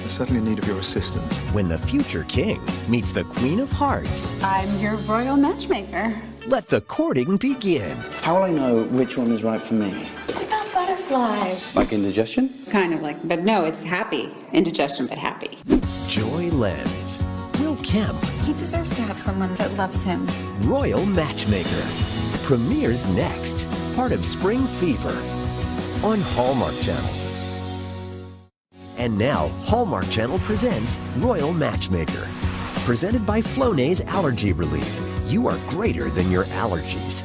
We're certainly in need of your assistance. When the future king meets the Queen of Hearts. I'm your royal matchmaker. Let the courting begin. How will I know which one is right for me? It's about butterflies. Like indigestion? Kind of like, but no, it's happy. Indigestion, but happy. Joy Lenz. Will Kemp. He deserves to have someone that loves him. Royal Matchmaker. Premieres next. Part of Spring Fever. On Hallmark Channel. And now, Hallmark Channel presents Royal Matchmaker. Presented by Flonase Allergy Relief. You are greater than your allergies.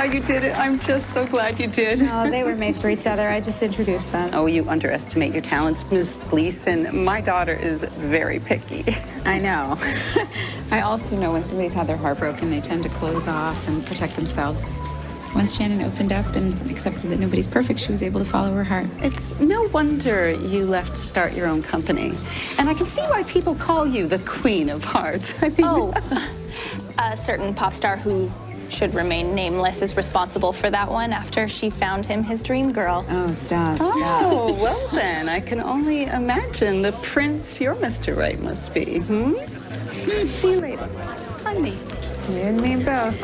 You did it. I'm just so glad you did. Oh, they were made for each other. I just introduced them. Oh, you underestimate your talents, Ms. Gleason. My daughter is very picky. I know. I also know when somebody's had their heart broken, they tend to close off and protect themselves. Once Shannon opened up and accepted that nobody's perfect, she was able to follow her heart. It's no wonder you left to start your own company. And I can see why people call you the Queen of Hearts. I mean... A certain pop star who should remain nameless is responsible for that one after she found him his dream girl. Oh, stop. Oh, well then, I can only imagine the prince your Mr. Right must be. See you later. Honey. You and me both.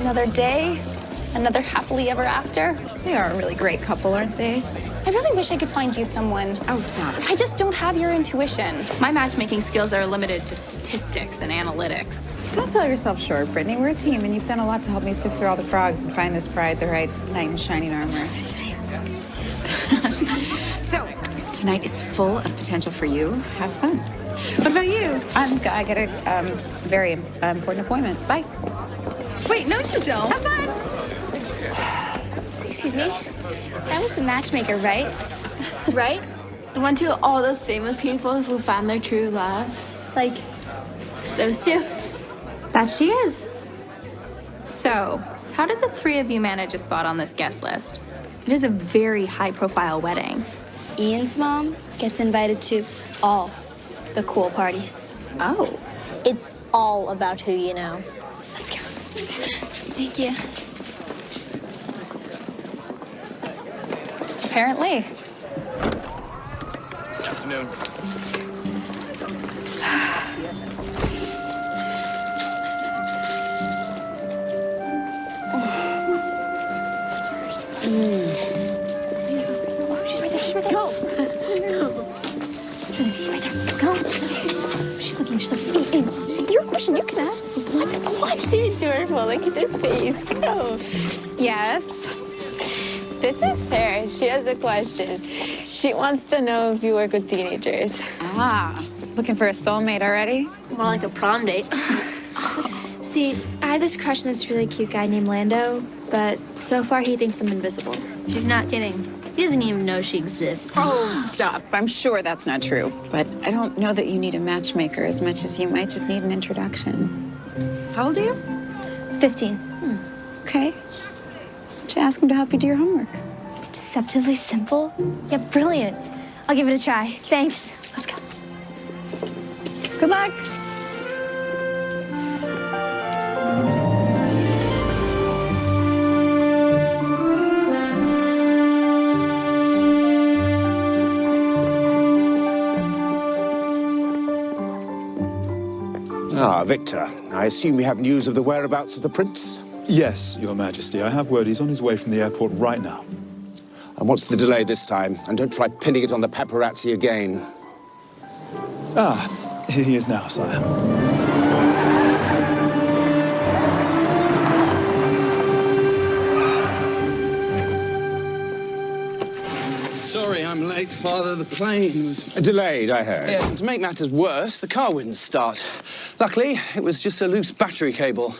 Another day, another happily ever after. They are a really great couple, aren't they? I really wish I could find you someone. Oh, stop. I just don't have your intuition. My matchmaking skills are limited to statistics and analytics. Don't sell yourself short, Brittany. We're a team, and you've done a lot to help me sift through all the frogs and find this bride the right knight in shining armor. So, tonight is full of potential for you. Have fun. What about you? I got a very important appointment. Bye. Wait, no, you don't. Have fun. Excuse me? That was the matchmaker, right? Right? The one to all those famous people who found their true love. Like, those two? That she is. So, how did the three of you manage a spot on this guest list? It is a very high-profile wedding. Ian's mom gets invited to all the cool parties. Oh. It's all about who you know. Let's go. Thank you. Apparently. Good afternoon. Oh, she's right there. She's right there. Go. She's right there. Go. She's looking. Your question, you can ask. What? You're adorable. Look at this face. Go. Yes. This is fair. She has a question. She wants to know if you work with teenagers. Ah, looking for a soulmate already? More like a prom date. See, I had this crush on this really cute guy named Lando, but so far he thinks I'm invisible. She's not kidding. He doesn't even know she exists. Oh, stop. I'm sure that's not true. But I don't know that you need a matchmaker as much as you might just need an introduction. How old are you? 15. Okay. Why don't you ask him to help you do your homework? Deceptively simple? Yeah, brilliant. I'll give it a try. Thanks. Let's go. Good luck. Ah, Victor, I assume you have news of the whereabouts of the prince? Yes, Your Majesty. I have word he's on his way from the airport right now. And what's the delay this time? And don't try pinning it on the paparazzi again. Ah, here he is now, sire. Sorry, I'm late, Father. The plane was... Delayed, I heard. Yeah, and to make matters worse, the car wouldn't start. Luckily, it was just a loose battery cable.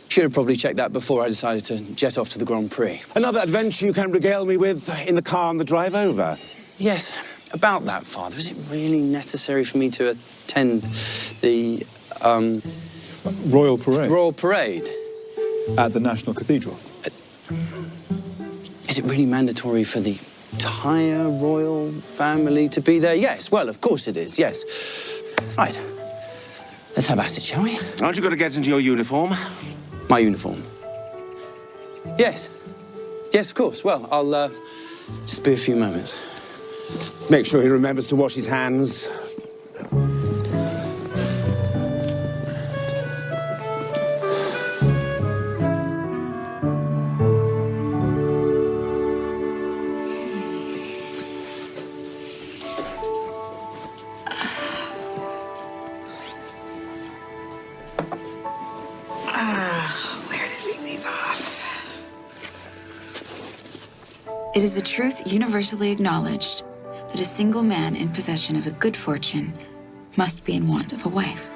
Should have probably checked that before I decided to jet off to the Grand Prix. Another adventure you can regale me with in the car on the drive over? Yes, about that, Father. Is it really necessary for me to attend the, Royal Parade? Royal Parade? At the National Cathedral. Is it really mandatory for the entire royal family to be there? Yes, well, of course it is, yes. Right. Let's have at it, shall we? Aren't you going to get into your uniform? My uniform? Yes. Yes, of course. Well, I'll just be a few moments. Make sure he remembers to wash his hands. It is a truth universally acknowledged that a single man in possession of a good fortune must be in want of a wife.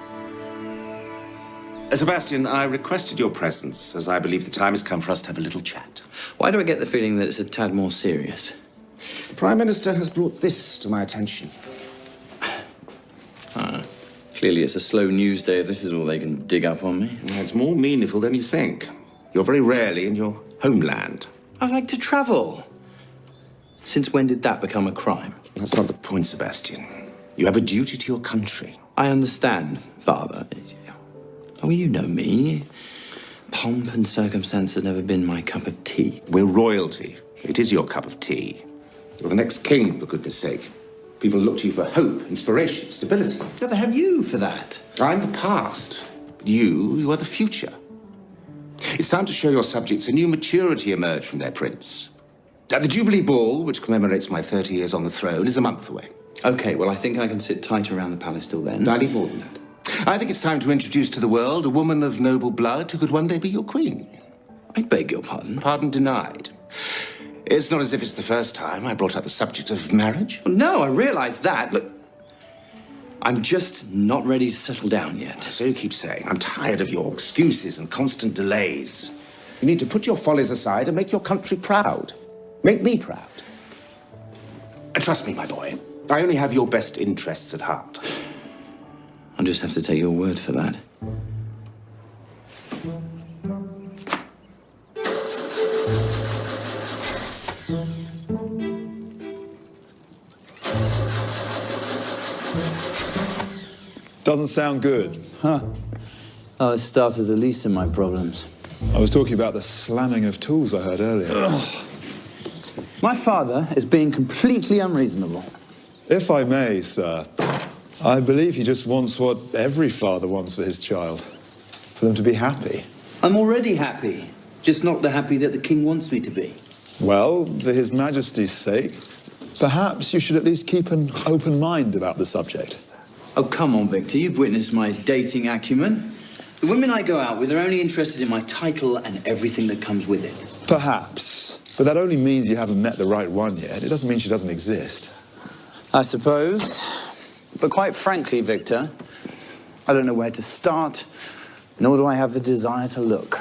Sebastian, I requested your presence, as I believe the time has come for us to have a little chat. Why do I get the feeling that it's a tad more serious? The Prime Minister has brought this to my attention. Clearly it's a slow news day if this is all they can dig up on me. It's more meaningful than you think. You're very rarely in your homeland. I like to travel. Since when did that become a crime? That's not the point, Sebastian. You have a duty to your country. I understand, Father. Oh, you know me. Pomp and circumstance has never been my cup of tea. We're royalty. It is your cup of tea. You're the next king, for goodness sake. People look to you for hope, inspiration, stability. Yeah, they have you for that. I'm the past. But you are the future. It's time to show your subjects a new maturity emerge from their prince. The Jubilee Ball, which commemorates my 30 years on the throne, is a month away. Okay, well, I think I can sit tight around the palace till then. I need more than that. I think it's time to introduce to the world a woman of noble blood who could one day be your queen. I beg your pardon? Pardon denied. It's not as if it's the first time I brought up the subject of marriage. No, I realize that. Look, I'm just not ready to settle down yet. So you keep saying. I'm tired of your excuses and constant delays. You need to put your follies aside and make your country proud. Make me proud. And trust me, my boy, I only have your best interests at heart. I'll just have to take your word for that. Doesn't sound good, huh? Oh, it starts as the least of my problems. I was talking about the slamming of tools I heard earlier. Ugh. My father is being completely unreasonable. If I may, sir, I believe he just wants what every father wants for his child. For them to be happy. I'm already happy, just not the happy that the king wants me to be. Well, for His Majesty's sake, perhaps you should at least keep an open mind about the subject. Oh, come on, Victor. You've witnessed my dating acumen. The women I go out with are only interested in my title and everything that comes with it. Perhaps. But that only means you haven't met the right one yet. It doesn't mean she doesn't exist. I suppose. But quite frankly, Victor, I don't know where to start, nor do I have the desire to look.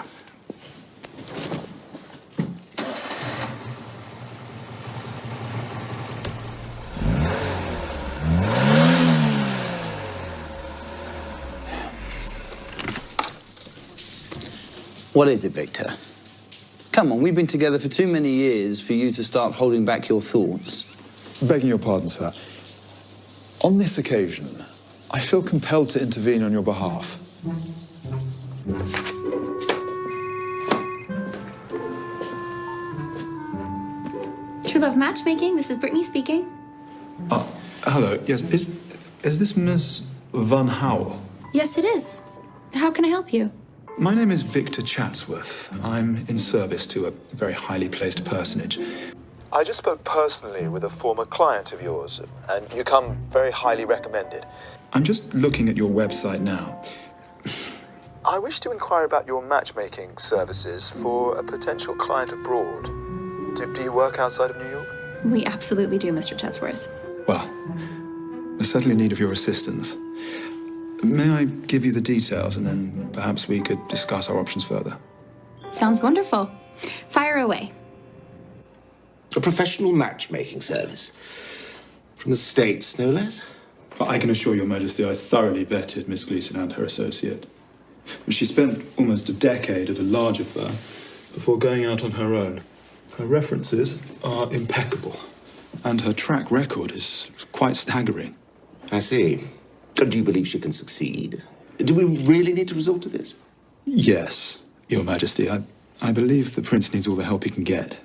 What is it, Victor? Come on, we've been together for too many years for you to start holding back your thoughts. Begging your pardon, sir. On this occasion, I feel compelled to intervene on your behalf. True Love Matchmaking, this is Brittany speaking. Hello. Yes, is this Miss Van Howell? Yes, it is. How can I help you? My name is Victor Chatsworth. I'm in service to a very highly placed personage. I just spoke personally with a former client of yours, and you come very highly recommended. I'm just looking at your website now. I wish to inquire about your matchmaking services for a potential client abroad. Do you work outside of New York? We absolutely do, Mr. Chatsworth. Well, we're certainly in need of your assistance. May I give you the details, and then perhaps we could discuss our options further? Sounds wonderful. Fire away. A professional matchmaking service. From the States, no less. I can assure Your Majesty I thoroughly vetted Miss Gleason and her associate. She spent almost a decade at a larger firm before going out on her own. Her references are impeccable, and her track record is quite staggering. I see. Do you believe she can succeed? Do we really need to resort to this? Yes, Your Majesty. I believe the Prince needs all the help he can get.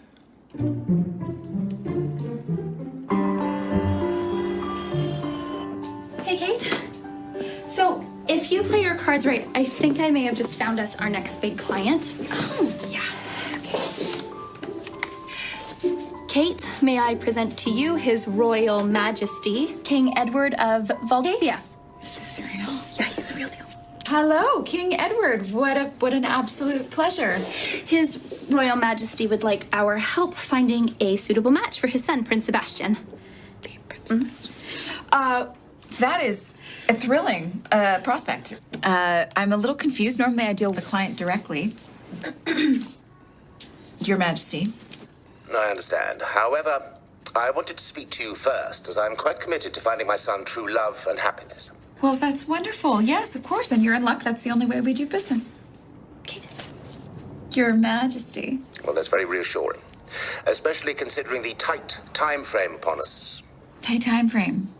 Hey, Kate. So, if you play your cards right, I think I may have just found us our next big client. Oh, yeah. Okay. Kate, may I present to you His Royal Majesty, King Edward of Bulgaria. Is this real? Yeah, he's the real deal. Hello, King Edward. What an absolute pleasure. His Royal Majesty would like our help finding a suitable match for his son, Prince Sebastian. That is a thrilling prospect. I'm a little confused. Normally I deal with the client directly. Your Majesty. I understand. However, I wanted to speak to you first, as I'm quite committed to finding my son true love and happiness. Well, that's wonderful. Yes, of course. And you're in luck. That's the only way we do business. Kate. Your Majesty. Well, that's very reassuring, especially considering the tight time frame upon us. Tight time frame.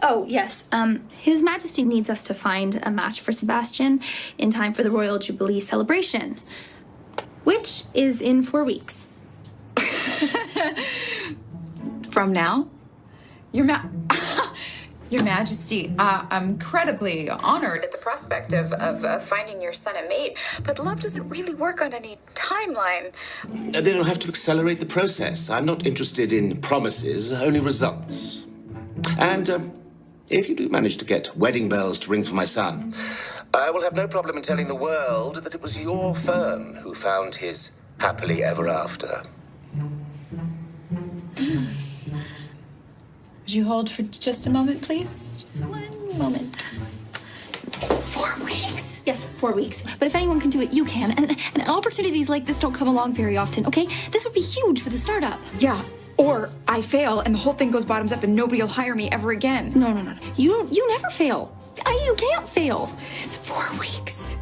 Oh, yes. His Majesty needs us to find a match for Sebastian in time for the Royal Jubilee celebration, which is in 4 weeks. From now? Your Majesty, I'm incredibly honored at the prospect of finding your son a mate, but love doesn't really work on any timeline. Then you'll have to accelerate the process. I'm not interested in promises, only results. And if you do manage to get wedding bells to ring for my son, I will have no problem in telling the world that it was your firm who found his happily ever after. Would you hold for just a moment, please? Just one moment. 4 weeks? Yes, 4 weeks. But if anyone can do it, you can. And opportunities like this don't come along very often, okay? This would be huge for the startup. Yeah. Or I fail and the whole thing goes bottoms up and nobody will hire me ever again. No. You never fail. You can't fail. It's 4 weeks.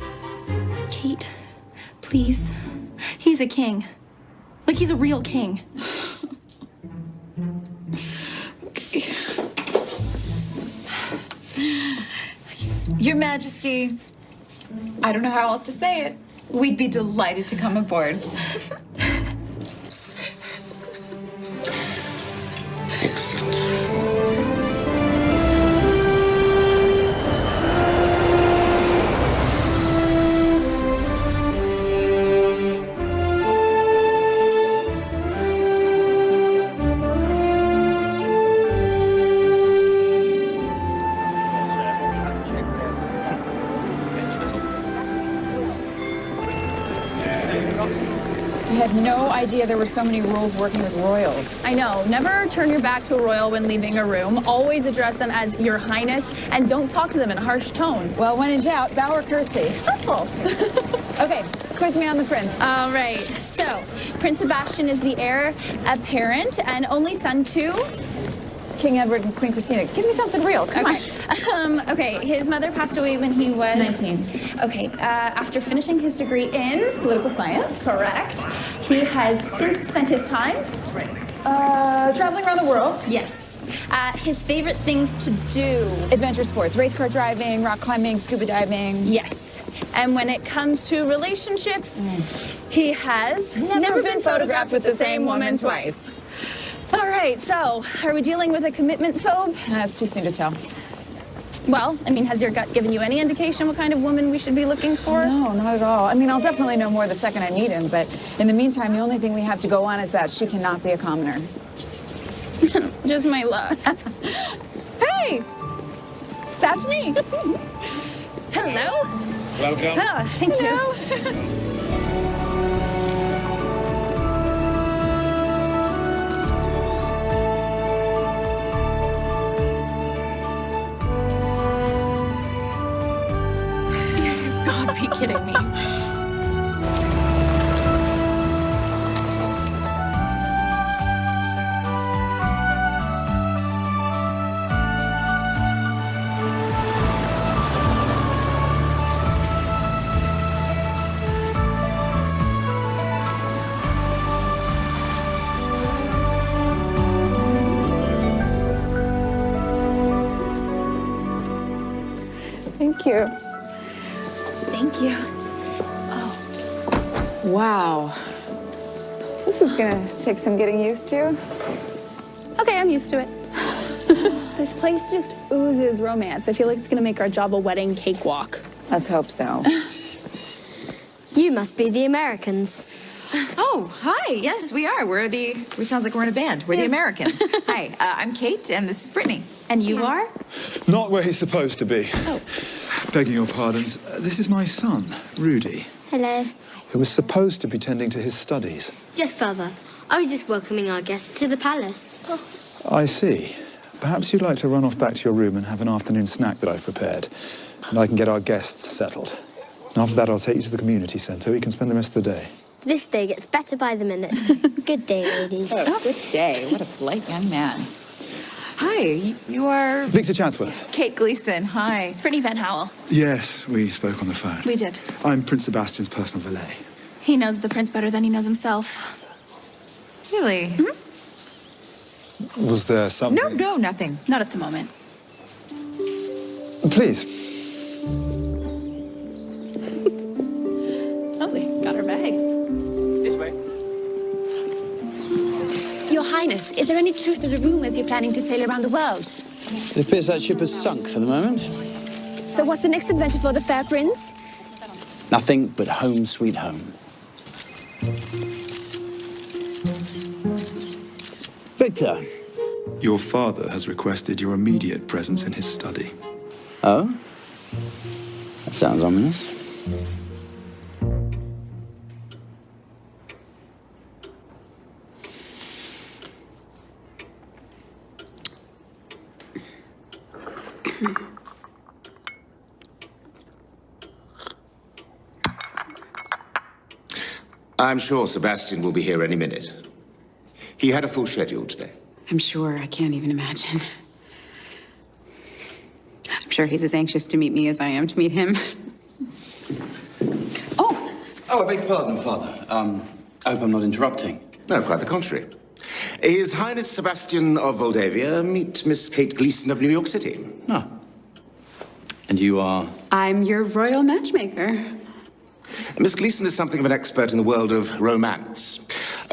Kate, please. He's a king. Like, he's a real king. Okay. Your Majesty, I don't know how else to say it. We'd be delighted to come aboard. I had no idea there were so many rules working with royals. I know. Never turn your back to a royal when leaving a room. Always address them as Your Highness, and don't talk to them in a harsh tone. Well, when in doubt, bow or curtsy. Helpful. Okay, quiz me on the prince. All right. So, Prince Sebastian is the heir apparent and only son to King Edward and Queen Christina. Give me something real. Come on. Okay, his mother passed away when he was 19. Okay, after finishing his degree in Political science. correct, he has since spent his time Traveling around the world. Yes. His favorite things to do. Adventure sports, race car driving, rock climbing, scuba diving. Yes. And when it comes to relationships, he has Never been photographed with the same woman twice. All right, so are we dealing with a commitment phobe? That's too soon to tell. Well, I mean, has your gut given you any indication what kind of woman we should be looking for? No, not at all. I mean, I'll definitely know more the second I meet him, but in the meantime, the only thing we have to go on is that she cannot be a commoner. Just my luck. Hey! That's me! Hello? Welcome. Oh, thank you. You've got to be kidding me. Thank you. Thank you. Wow. This is gonna take some getting used to. Okay, I'm used to it. This place just oozes romance. I feel like it's gonna make our job a wedding cakewalk. Let's hope so. You must be the Americans. Oh, hi. Yes, we are. We sounds like we're in a band. We're the Americans. Hi, I'm Kate, and this is Brittany. And you are? Not where he's supposed to be. Oh. Begging your pardons, this is my son, Rudy, Hello. who was supposed to be tending to his studies. Yes, Father. I was just welcoming our guests to the palace. I see. Perhaps you'd like to run off back to your room and have an afternoon snack that I've prepared, and I can get our guests settled. After that, I'll take you to the community centre. We can spend the rest of the day. This day gets better by the minute. Good day, ladies. Oh, good day. What a polite young man. Hi, you are... Victor Chatsworth. Kate Gleason. Hi. Brittany Van Howell. Yes, we spoke on the phone. We did. I'm Prince Sebastian's personal valet. He knows the prince better than he knows himself. Really? Was there something? No, nothing. Not at the moment. Please. Lovely. Got our bags. This way. Your Highness, is there any truth to the rumors you're planning to sail around the world? It appears that ship has sunk for the moment. So what's the next adventure for the fair prince? Nothing but home sweet home. Victor. Your father has requested your immediate presence in his study. Oh? That sounds ominous. I'm sure Sebastian will be here any minute. He had a full schedule today. I'm sure. I can't even imagine. I'm sure he's as anxious to meet me as I am to meet him. Oh, I beg your pardon, Father. I hope I'm not interrupting. No, quite the contrary. His Highness Sebastian of Moldavia, meet Miss Kate Gleason of New York City. Ah. And you are? I'm your royal matchmaker. Miss Gleason is something of an expert in the world of romance.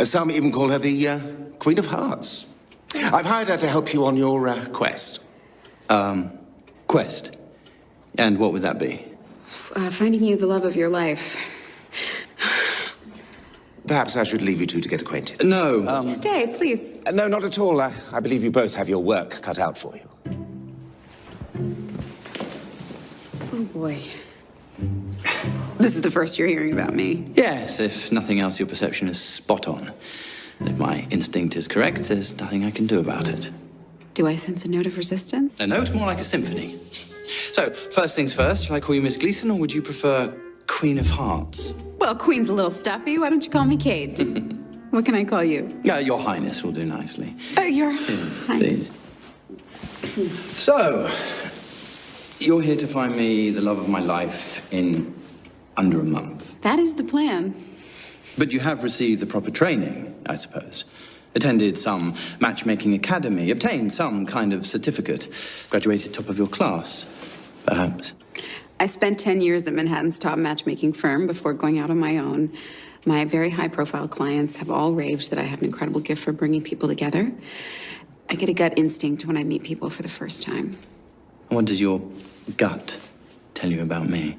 Some even call her the Queen of Hearts. I've hired her to help you on your quest. Quest? And what would that be? Finding you the love of your life. Perhaps I should leave you two to get acquainted. No. Stay, please. No, not at all. I believe you both have your work cut out for you. Oh, boy. This is the first you're hearing about me. Yes, if nothing else, your perception is spot on. And if my instinct is correct, there's nothing I can do about it. Do I sense a note of resistance? A note more like a symphony. So, first things first, shall I call you Miss Gleason, or would you prefer Queen of Hearts? Well, Queen's a little stuffy. Why don't you call me Kate? What can I call you? Your Highness will do nicely. Your Highness. Please. So, you're here to find me the love of my life in under a month. That is the plan. But you have received the proper training, I suppose. Attended some matchmaking academy, obtained some kind of certificate, graduated top of your class, perhaps. I spent 10 years at Manhattan's top matchmaking firm before going out on my own. My very high-profile clients have all raved that I have an incredible gift for bringing people together. I get a gut instinct when I meet people for the first time. What does your gut tell you about me?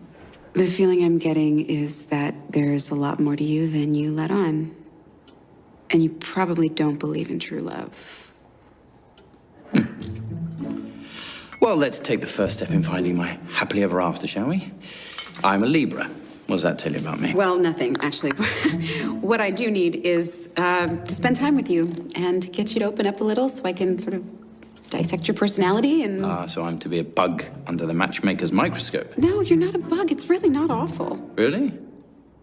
The feeling I'm getting is that there's a lot more to you than you let on. And you probably don't believe in true love. Well, let's take the first step in finding my happily ever after, shall we? I'm a Libra. What does that tell you about me? Well, nothing, actually. What I do need is to spend time with you and get you to open up a little so I can sort of dissect your personality and... So I'm to be a bug under the matchmaker's microscope? No, you're not a bug. It's really not awful. Really?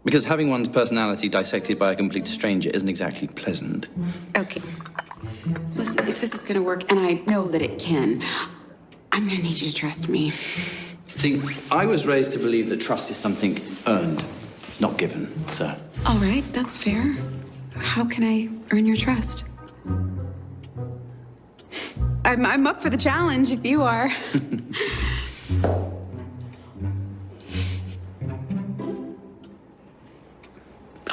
Because having one's personality dissected by a complete stranger isn't exactly pleasant. Okay. Listen, if this is gonna work, and I know that it can, I'm gonna need you to trust me. See, I was raised to believe that trust is something earned, not given, so... All right, that's fair. How can I earn your trust? I'm up for the challenge if you are.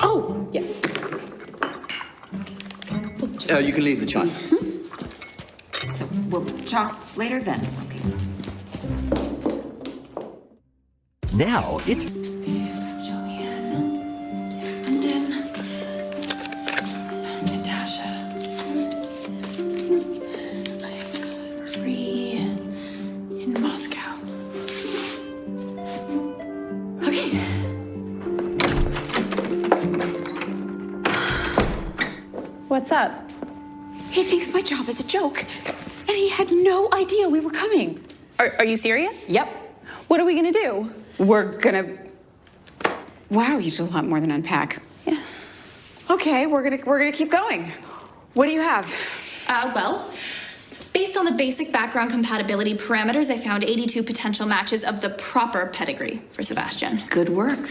Oh, yes. You can leave the chime. So we'll talk later then. Okay. Now it's What's up? He thinks my job is a joke, and he had no idea we were coming. Are you serious? Yep. What are we gonna do? We're gonna... Wow, you did a lot more than unpack. Yeah. Okay, we're gonna keep going. What do you have? Well, based on the basic background compatibility parameters, I found 82 potential matches of the proper pedigree for Sebastian. Good work.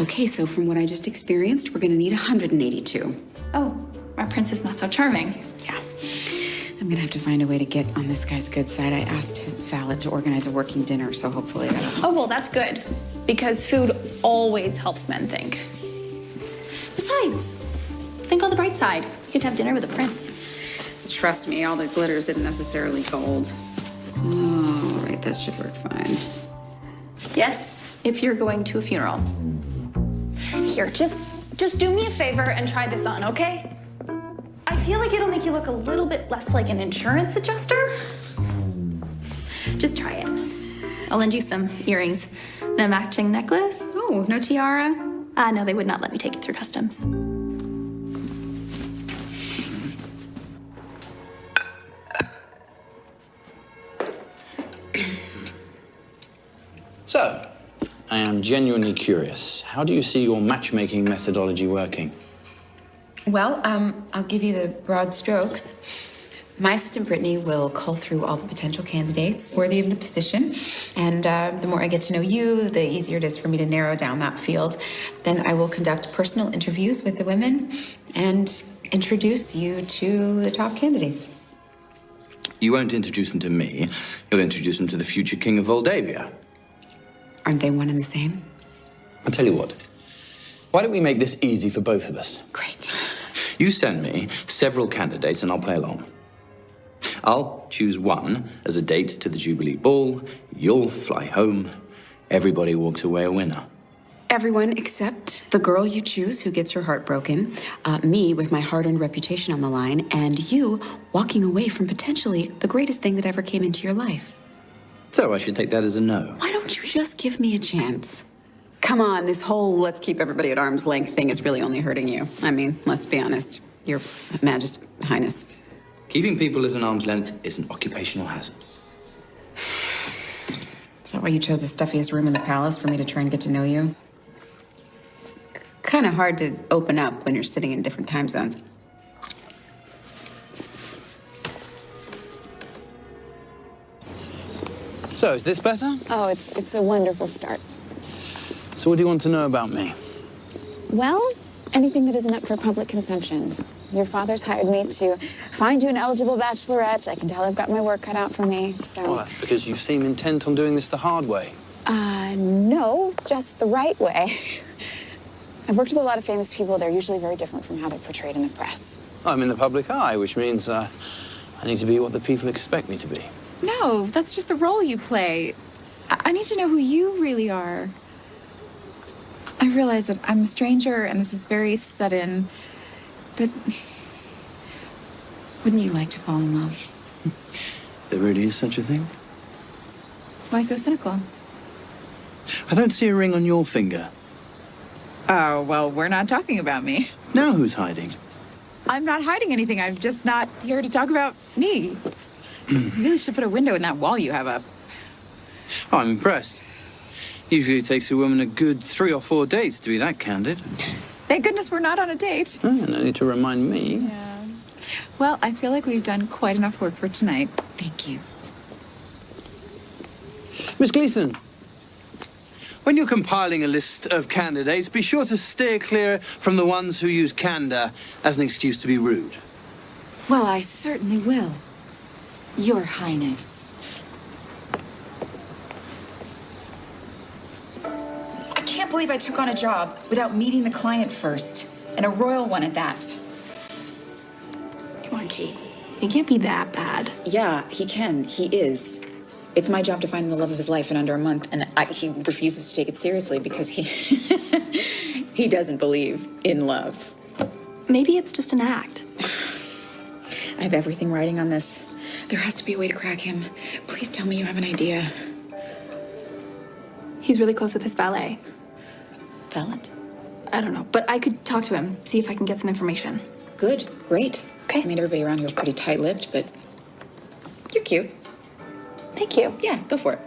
Okay, so from what I just experienced, we're gonna need 182. Oh, our prince is not so charming. Yeah. I'm gonna have to find a way to get on this guy's good side. I asked his valet to organize a working dinner, so hopefully that'll... Oh, well, that's good. Because food always helps men think. Besides, think on the bright side. You get to have dinner with a prince. Trust me, all the glitter isn't necessarily gold. Oh, right, that should work fine. Yes, if you're going to a funeral. Here, just do me a favor and try this on, okay? I feel like it'll make you look a little bit less like an insurance adjuster. Just try it. I'll lend you some earrings and a matching necklace. Oh, no tiara? No, they would not let me take it through customs. So, I am genuinely curious. How do you see your matchmaking methodology working? Well, I'll give you the broad strokes. My assistant, Brittany, will cull through all the potential candidates worthy of the position. And the more I get to know you, the easier it is for me to narrow down that field. Then I will conduct personal interviews with the women and introduce you to the top candidates. You won't introduce them to me. You'll introduce them to the future king of Moldavia. Aren't they one and the same? I'll tell you what. Why don't we make this easy for both of us? Great. You send me several candidates and I'll play along. I'll choose one as a date to the Jubilee Ball. You'll fly home. Everybody walks away a winner. Everyone except the girl you choose who gets your heart broken, me with my hard-earned reputation on the line, and you walking away from potentially the greatest thing that ever came into your life. So I should take that as a no. Why don't you just give me a chance? Come on, this whole let's keep everybody at arm's length thing is really only hurting you. I mean, let's be honest. Your Majesty, Highness. Keeping people at an arm's length is an occupational hazard. Is that why you chose the stuffiest room in the palace for me to try and get to know you? It's kind of hard to open up when you're sitting in different time zones. So, is this better? Oh, it's a wonderful start. So what do you want to know about me? Well, anything that isn't up for public consumption. Your father's hired me to find you an eligible bachelorette. I can tell I've got my work cut out for me, so... Well, that's because you seem intent on doing this the hard way. No, it's just the right way. I've worked with a lot of famous people. They're usually very different from how they're portrayed in the press. I'm in the public eye, which means I need to be what the people expect me to be. No, that's just the role you play. I need to know who you really are. I realize that I'm a stranger and this is very sudden, but wouldn't you like to fall in love? There really is such a thing? Why so cynical? I don't see a ring on your finger. Oh, well, we're not talking about me. Now who's hiding? I'm not hiding anything. I'm just not here to talk about me. You really should put a window in that wall you have up. Oh, I'm impressed. Usually it takes a woman a good 3 or 4 dates to be that candid. Thank goodness we're not on a date. Oh, no need to remind me. Yeah. Well, I feel like we've done quite enough work for tonight. Thank you. Miss Gleason, when you're compiling a list of candidates, be sure to steer clear from the ones who use candor as an excuse to be rude. Well, I certainly will. Your Highness. I can't believe I took on a job without meeting the client first, and a royal one at that. Come on, Kate. He can't be that bad. Yeah, he can. He is. It's my job to find him the love of his life in under a month, and he refuses to take it seriously because he doesn't believe in love. Maybe it's just an act. I have everything riding on this. There has to be a way to crack him. Please tell me you have an idea. He's really close with his valet. Valet? I don't know, but I could talk to him, see if I can get some information. Good, great. Okay. I mean, everybody around here is pretty tight-lipped, but you're cute. Thank you. Yeah, go for it.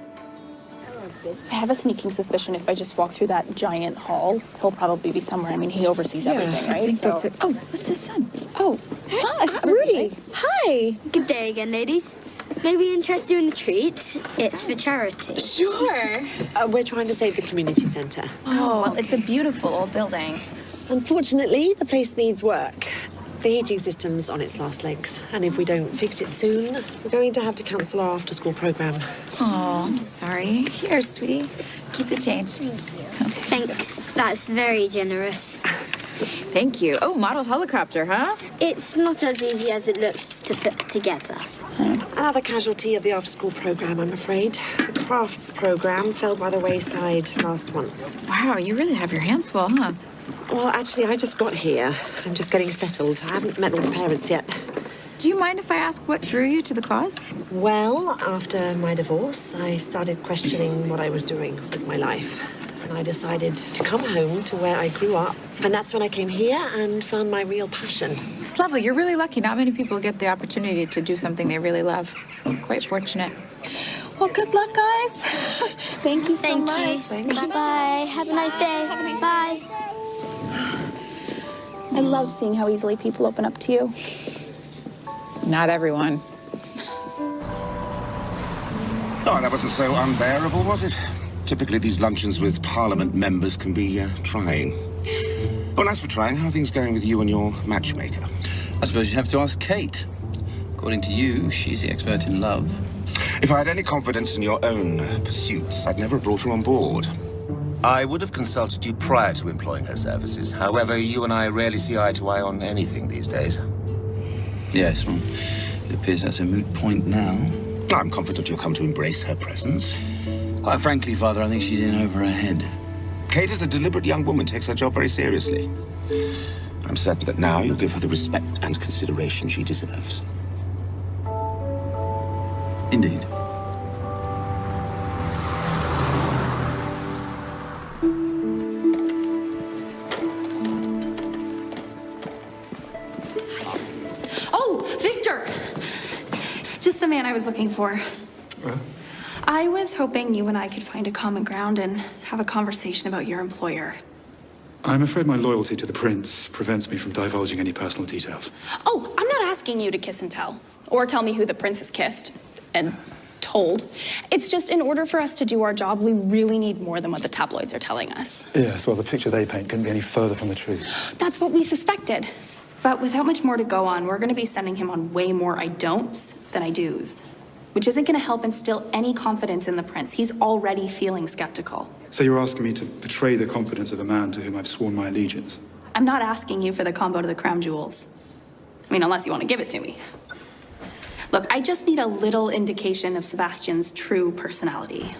I have a sneaking suspicion if I just walk through that giant hall, he'll probably be somewhere. I mean, he oversees everything, right? I think that's it. Oh, what's his son? Oh, hi, Rudy. Hi. Good day again, ladies. May we interest you in the treat? It's for charity. Sure. We're trying to save the community centre. Oh, well, it's a beautiful old building. Unfortunately, the place needs work. The heating system's on its last legs, and if we don't fix it soon, we're going to have to cancel our after-school programme. Oh, I'm sorry. Here, sweetie. Keep the change. Thanks. That's very generous. Thank you. Oh, model helicopter, huh? It's not as easy as it looks to put together. Another casualty of the after-school programme, I'm afraid. The crafts programme fell by the wayside last month. Wow, you really have your hands full, huh? Well, actually, I just got here. I'm just getting settled. I haven't met all the parents yet. Do you mind if I ask what drew you to the cause? Well, after my divorce, I started questioning what I was doing with my life. And I decided to come home to where I grew up. And that's when I came here and found my real passion. It's lovely. You're really lucky. Not many people get the opportunity to do something they really love. Quite fortunate. Well, good luck, guys. Thank you so much. Thank you. Bye-bye. Have a nice day. Bye. I love seeing how easily people open up to you. Not everyone. Oh, that wasn't so unbearable, was it? Typically, these luncheons with Parliament members can be trying. Well, as for trying, how are things going with you and your matchmaker? I suppose you'd have to ask Kate. According to you, she's the expert in love. If I had any confidence in your own pursuits, I'd never have brought her on board. I would have consulted you prior to employing her services. However, you and I rarely see eye to eye on anything these days. Yes, well, it appears that's a moot point now. I'm confident you'll come to embrace her presence. Quite frankly, Father, I think she's in over her head. Kate is a deliberate young woman, takes her job very seriously. I'm certain that now you'll give her the respect and consideration she deserves. Indeed. Oh, Victor! Just the man I was looking for. I was hoping you and I could find a common ground and have a conversation about your employer. I'm afraid my loyalty to the prince prevents me from divulging any personal details. Oh, I'm not asking you to kiss and tell, or tell me who the prince has kissed and told. It's just in order for us to do our job, we really need more than what the tabloids are telling us. Yes, well, the picture they paint couldn't be any further from the truth. That's what we suspected. But without much more to go on, we're going to be sending him on way more I don'ts than I do's, which isn't going to help instill any confidence in the prince. He's already feeling skeptical. So you're asking me to betray the confidence of a man to whom I've sworn my allegiance? I'm not asking you for the combo to the crown jewels. I mean, unless you want to give it to me. Look, I just need a little indication of Sebastian's true personality.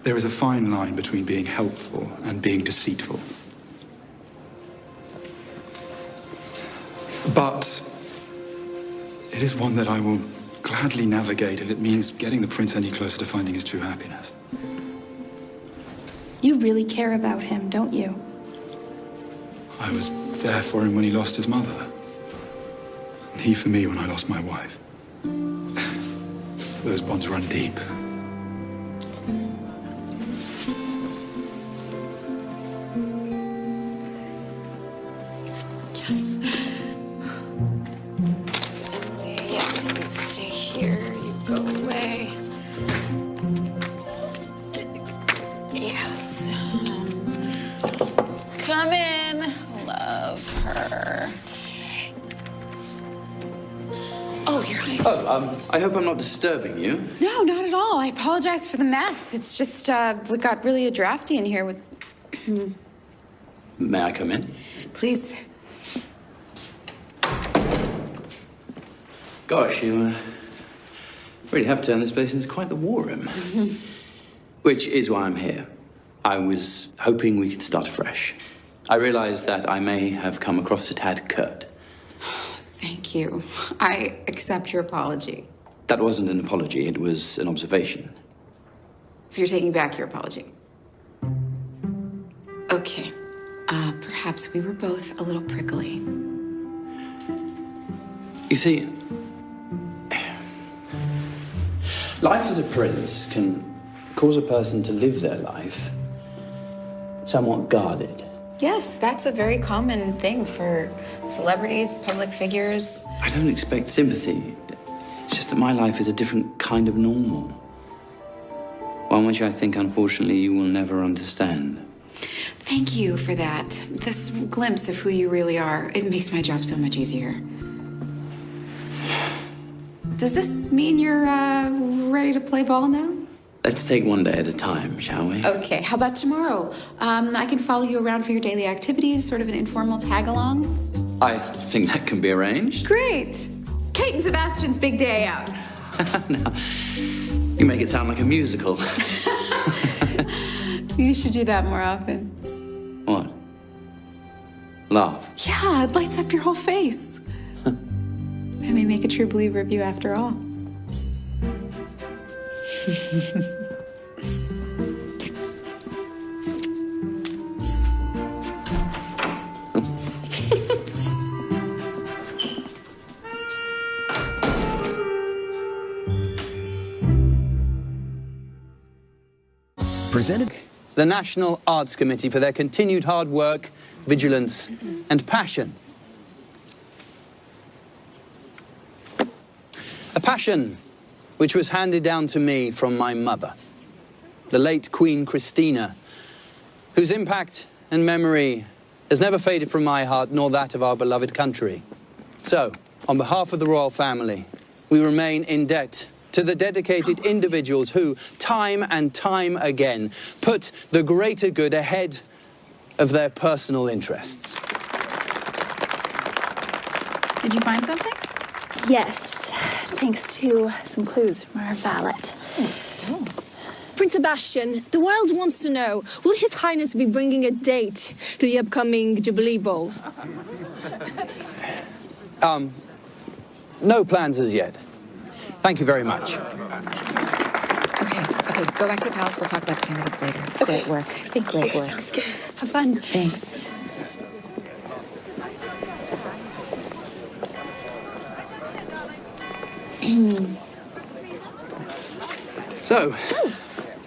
There is a fine line between being helpful and being deceitful. But it is one that I will gladly navigate if it means getting the prince any closer to finding his true happiness. You really care about him, don't you? I was there for him when he lost his mother. And he for me when I lost my wife. Those bonds run deep. Yes. Yes, you stay here, you go away. Yes. Come in. Love her. Oh, you're right. Oh, I hope I'm not disturbing you. No, not at all. I apologize for the mess. It's just, we got really drafty in here with... May I come in? Please. Gosh, you really have turned this place into quite the war room. Which is why I'm here. I was hoping we could start afresh. I realized that I may have come across a tad curt. Thank you. I accept your apology. That wasn't an apology, it was an observation. So you're taking back your apology? Okay. Perhaps we were both a little prickly. You see, life as a prince can cause a person to live their life somewhat guarded. Yes, that's a very common thing for celebrities, public figures. I don't expect sympathy. It's just that my life is a different kind of normal. One which I think, unfortunately, you will never understand. Thank you for that. This glimpse of who you really are, it makes my job so much easier. Does this mean you're ready to play ball now? Let's take one day at a time, shall we? Okay, how about tomorrow? I can follow you around for your daily activities, sort of an informal tag-along. I think that can be arranged. Great. Kate and Sebastian's big day out. Now, you make it sound like a musical. You should do that more often. What? Laugh? Yeah, it lights up your whole face. I may make a true believer of you after all. Presented the National Arts Committee for their continued hard work, vigilance, and passion. A passion which was handed down to me from my mother, the late Queen Christina, whose impact and memory has never faded from my heart nor that of our beloved country. So, on behalf of the royal family, we remain in debt to the dedicated individuals who, time and time again, put the greater good ahead of their personal interests. Did you find something? Yes, thanks to some clues from our valet. Oh. Prince Sebastian, the world wants to know, will His Highness be bringing a date to the upcoming Jubilee Ball? No plans as yet. Thank you very much. Okay, go back to the palace. We'll talk about the candidates later. Okay. Great work. Great work. Sounds good. Have fun. Thanks. So,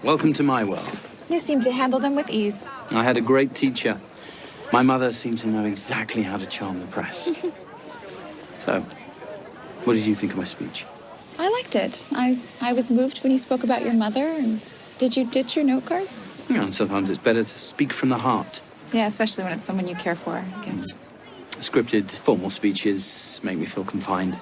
welcome to my world. You seem to handle them with ease. I had a great teacher. My mother seemed to know exactly how to charm the press. So, what did you think of my speech? I liked it. I was moved when you spoke about your mother. And did you ditch your note cards? Yeah, and sometimes it's better to speak from the heart. Yeah, especially when it's someone you care for, I guess. Scripted, formal speeches make me feel confined.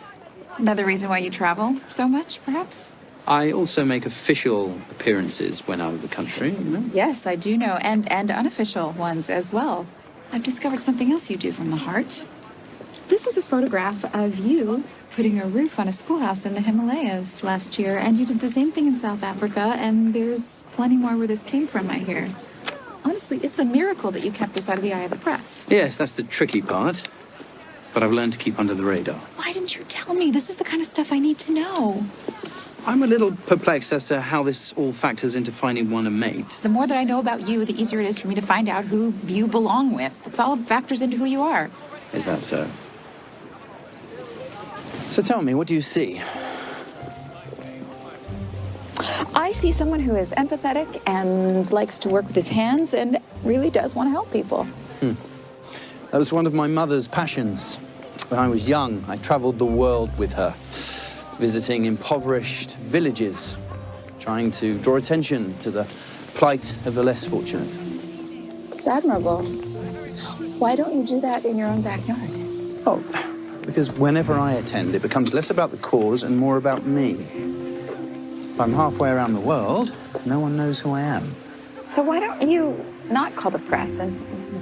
Another reason why you travel so much, perhaps? I also make official appearances when out of the country, you know? Yes, I do know, and unofficial ones as well. I've discovered something else you do from the heart. This is a photograph of you putting a roof on a schoolhouse in the Himalayas last year, and you did the same thing in South Africa, and there's plenty more where this came from, I hear. Honestly, it's a miracle that you kept this out of the eye of the press. Yes, that's the tricky part. But I've learned to keep under the radar. Why didn't you tell me? This is the kind of stuff I need to know. I'm a little perplexed as to how this all factors into finding one a mate. The more that I know about you, the easier it is for me to find out who you belong with. It's all factors into who you are. Is that so? So tell me, what do you see? I see someone who is empathetic and likes to work with his hands and really does want to help people. That was one of my mother's passions. When I was young, I traveled the world with her, visiting impoverished villages, trying to draw attention to the plight of the less fortunate. It's admirable. Why don't you do that in your own backyard? Oh, because whenever I attend, it becomes less about the cause and more about me. If I'm halfway around the world, no one knows who I am. So why don't you not call the press and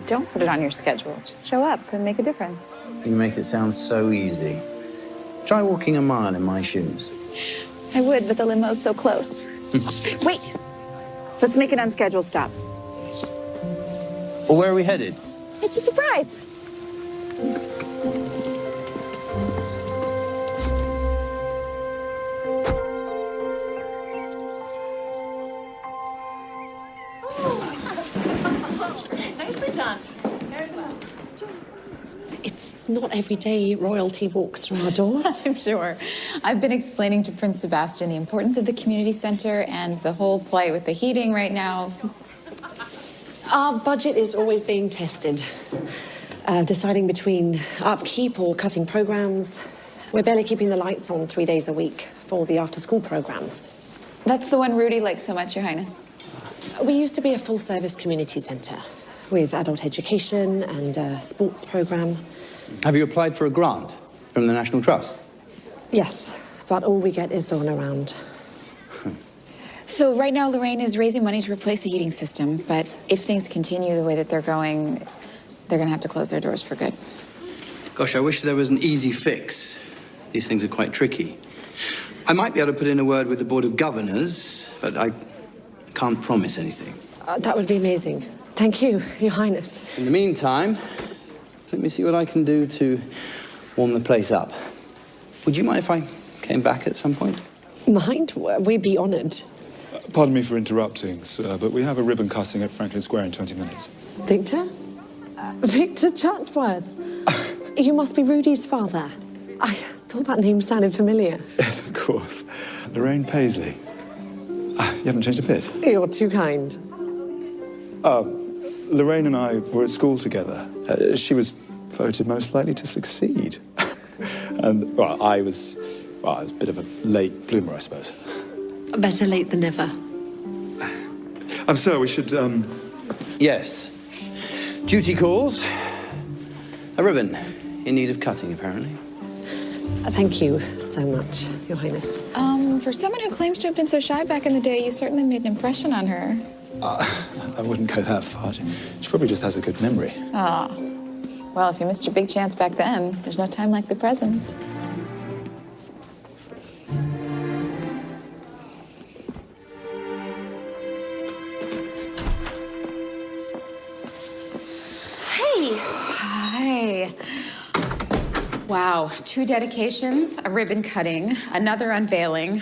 don't put it on your schedule? Just show up and make a difference. You make it sound so easy. Try walking a mile in my shoes. I would, but the limo's so close. Wait! Let's make an unscheduled stop. Well, where are we headed? It's a surprise. Nicely done. It's not every day royalty walks through our doors. I'm sure. I've been explaining to Prince Sebastian the importance of the community center and the whole plight with the heating right now. Our budget is always being tested. Deciding between upkeep or cutting programs. We're barely keeping the lights on 3 days a week for the after-school program. That's the one Rudy likes so much, Your Highness. We used to be a full-service community center with adult education and a sports program. Have you applied for a grant from the National Trust? Yes, but all we get is on around. So right now, Lorraine is raising money to replace the heating system, but if things continue the way that they're going, they're gonna have to close their doors for good. Gosh, I wish there was an easy fix. These things are quite tricky. I might be able to put in a word with the Board of Governors, but I can't promise anything. That would be amazing. Thank you, Your Highness. In the meantime, let me see what I can do to warm the place up. Would you mind if I came back at some point? Mind? We'd be honored. Pardon me for interrupting, sir, but we have a ribbon cutting at Franklin Square in 20 minutes. Victor? Victor Chatsworth. You must be Rudy's father. I thought that name sounded familiar. Yes, of course. Lorraine Paisley. You haven't changed a bit. You're too kind. Lorraine and I were at school together. She was voted most likely to succeed. And, well, I was a bit of a late bloomer, I suppose. Better late than never. Sir, we should, Yes. Duty calls. A ribbon in need of cutting, apparently. Thank you so much, Your Highness. For someone who claims to have been so shy back in the day, you certainly made an impression on her. I wouldn't go that far. She probably just has a good memory. Ah. Well, if you missed your big chance back then, there's no time like the present. Hey! Hi. Wow, 2 dedications, a ribbon cutting, another unveiling,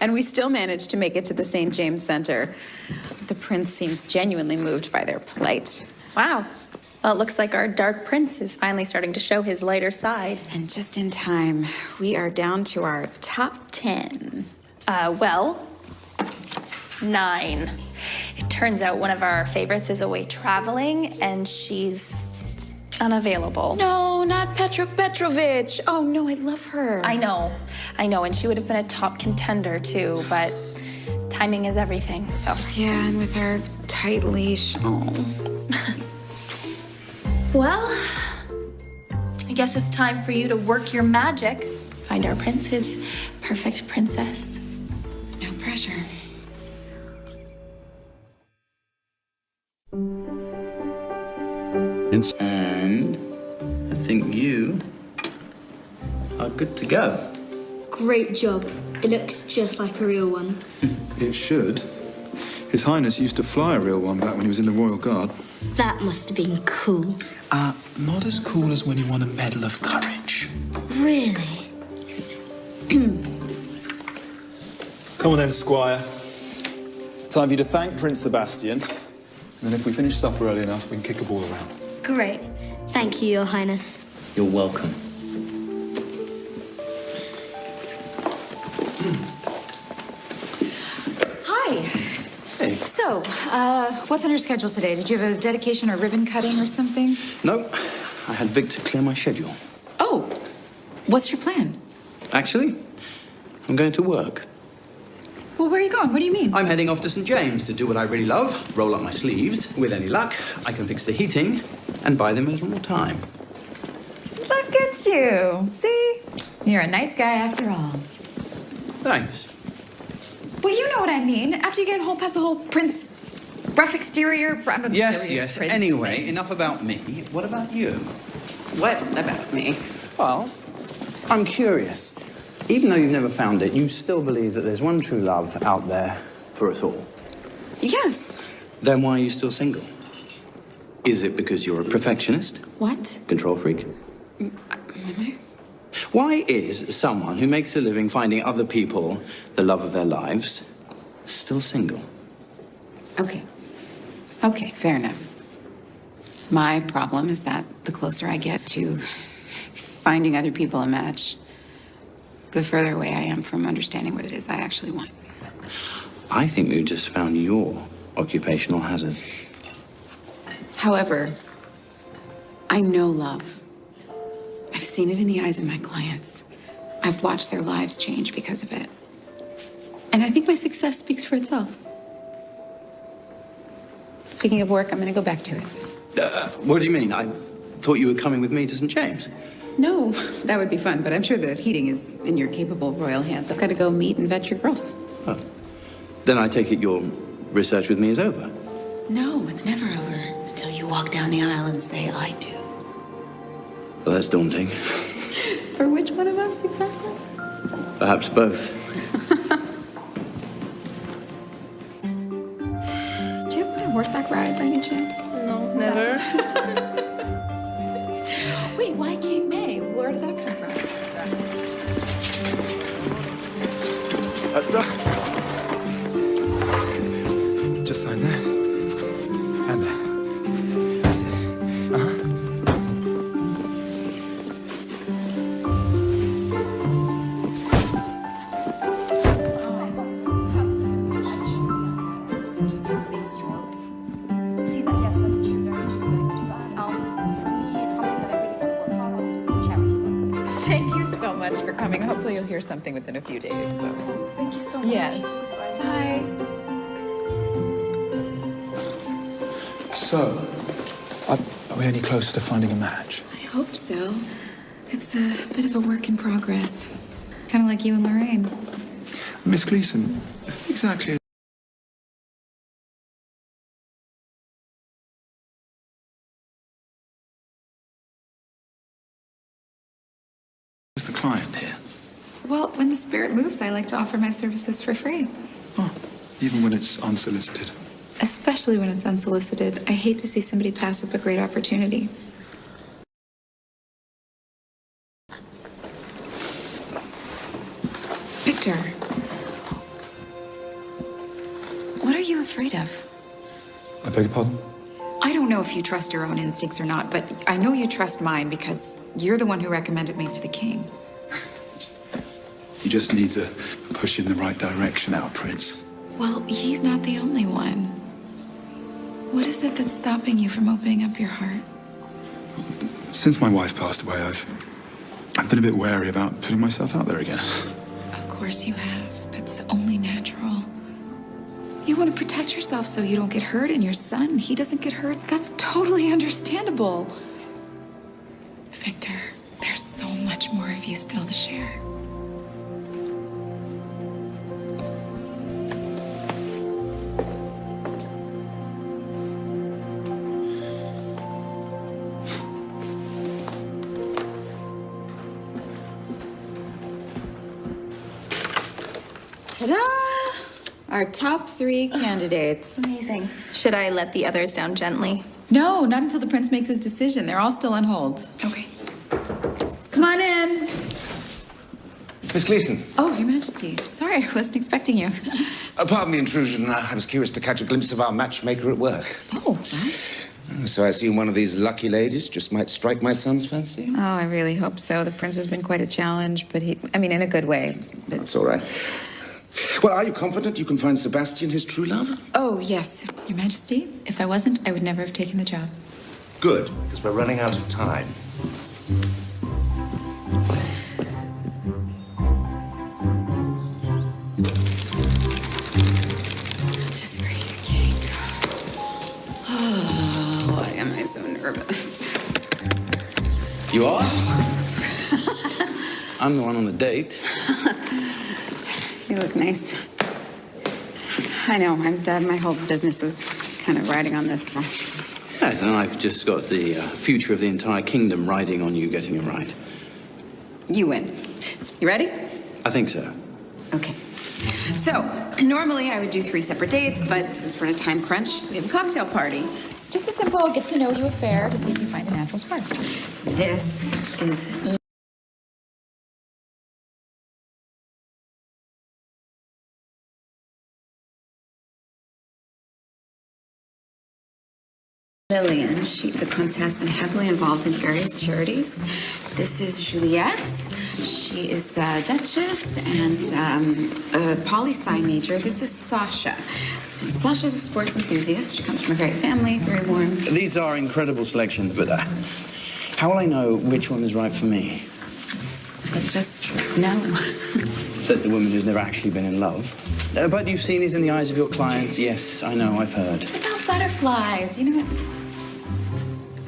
and we still managed to make it to the St. James Center. The prince seems genuinely moved by their plight. Wow. Well, it looks like our dark prince is finally starting to show his lighter side. And just in time, we are down to our top 10. Well, 9. It turns out one of our favorites is away traveling, and she's unavailable. No, not Petra Petrovich. Oh, no, I love her. I know, and she would have been a top contender, too, but timing is everything, so. Yeah, and with her tight leash, oh. Well, I guess it's time for you to work your magic. Find our prince his perfect princess. No pressure. And I think you are good to go. Great job. It looks just like a real one. It should. His Highness used to fly a real one back when he was in the Royal Guard. That must have been cool. Not as cool as when he won a Medal of Courage. Really? Come on then, Squire. Time for you to thank Prince Sebastian. And then if we finish supper early enough, we can kick a ball around. Great. Thank you, Your Highness. You're welcome. Hi. Hey. So, what's on your schedule today? Did you have a dedication or ribbon cutting or something? No, I had Victor clear my schedule. Oh, what's your plan? Actually, I'm going to work. Well, where are you going? What do you mean? I'm heading off to St. James to do what I really love, roll up my sleeves. With any luck, I can fix the heating and buy them a little more time. Look at you. See? You're a nice guy after all. Thanks. Well, you know what I mean. After you get past the whole Prince, rough exterior... Yes. Prince Anyway, thing. enough about me. What about you? What about me? Well, I'm curious. Even though you've never found it, you still believe that there's one true love out there for us all. Yes. Then why are you still single? Is it because you're a perfectionist? What? Control freak? Am I? Why is someone who makes a living finding other people the love of their lives still single? Okay. Okay, fair enough. My problem is that the closer I get to finding other people a match, the further away I am from understanding what it is I actually want. I think we've just found your occupational hazard. However, I know love. I've seen it in the eyes of my clients. I've watched their lives change because of it. And I think my success speaks for itself. Speaking of work, I'm going to go back to it. What do you mean? I thought you were coming with me to St. James. No, that would be fun, but I'm sure the heating is in your capable royal hands. I've got to go meet and vet your girls. Oh. Then I take it your research with me is over. No, it's never over until you walk down the aisle and say, I do. Well, that's daunting. For which one of us exactly? Perhaps both. Do you ever want a horseback ride by any chance? No, never. Wait, why Cape May? Where did that come from? Sir. Just sign there. And there. That's it. Just big strokes. See that? Yes, that's true. Very true. For me, it's something that I really want to work on. Charity work. Thank you so much for coming. Hopefully you'll hear something within a few days. So. Thank you so much. Yes. Bye. So, are we any closer to finding a match? I hope so. It's a bit of a work in progress. Kind of like you and Lorraine. Miss Gleason, exactly. Is the client here? Well, when the spirit moves, I like to offer my services for free. Oh, even when it's unsolicited. Especially when it's unsolicited. I hate to see somebody pass up a great opportunity. Victor. What are you afraid of? I beg your pardon? I don't know if you trust your own instincts or not, but I know you trust mine because you're the one who recommended me to the king. You just need to push in the right direction now, Prince. Well, he's not the only one. What is it that's stopping you from opening up your heart? Since my wife passed away, I've been a bit wary about putting myself out there again. Of course you have. That's only natural. You want to protect yourself so you don't get hurt, and your son, he doesn't get hurt. That's totally understandable. Victor, there's so much more of you still to share. our top 3 candidates. Amazing. Should I let the others down gently? No, not until the prince makes his decision. They're all still on hold. Okay. Come on in. Miss Gleason. Oh, Your Majesty. Sorry, I wasn't expecting you. Pardon the intrusion. I was curious to catch a glimpse of our matchmaker at work. Oh, right. So I assume one of these lucky ladies just might strike my son's fancy? Oh, I really hope so. The prince has been quite a challenge, but I mean, in a good way. That's all right. Well, are you confident you can find Sebastian his true love? Oh, yes, Your Majesty. If I wasn't, I would never have taken the job. Good, because we're running out of time. Just breathe, King. Oh, why am I so nervous? You are? I'm the one on the date. You look nice. I know, I'm dead. My whole business is kind of riding on this. So. Yes, and I've just got the future of the entire kingdom riding on you getting it right. You win. You ready? I think so. Okay. So, normally I would do 3 separate dates, but since we're in a time crunch, we have a cocktail party. Just a simple get-to-know-you affair to see if you find a natural spark. This is... Lillian. She's a countess and heavily involved in various charities. This is Juliette. She is a duchess and a poli-sci major. This is Sasha. Sasha's a sports enthusiast. She comes from a great family, very warm. These are incredible selections, but how will I know which one is right for me? So just no. Says the woman who's never actually been in love. But you've seen it in the eyes of your clients. Yes, I know, I've heard. It's about butterflies, you know what?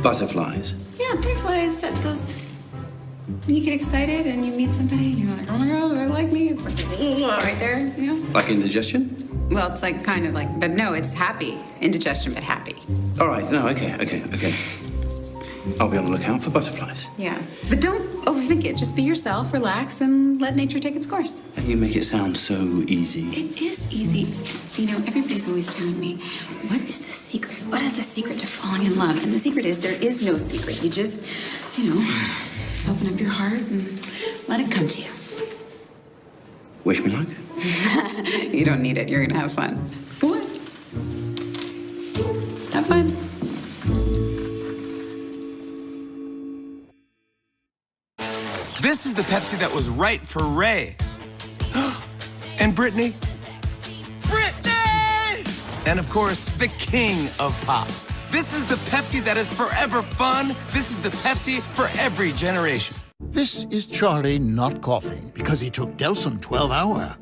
Butterflies? Yeah, butterflies, those... When you get excited and you meet somebody and you're like, oh my God, they like me. It's like, right there, you know? Like indigestion? Well, it's like kind of like, but no, it's happy. Indigestion, but happy. All right, no, okay. I'll be on the lookout for butterflies. Yeah. But don't overthink it. Just be yourself, relax, and let nature take its course. You make it sound so easy. It is easy. You know, everybody's always telling me, what is the secret? What is the secret to falling in love? And the secret is there is no secret. You just, you know, open up your heart and let it come to you. Wish me luck. You don't need it. You're going to have fun. Go on. Have fun. This is the Pepsi that was right for Ray. And Brittany. Brittany! And of course, the king of pop. This is the Pepsi that is forever fun. This is the Pepsi for every generation. This is Charlie not coughing because he took Delsum 12-hour.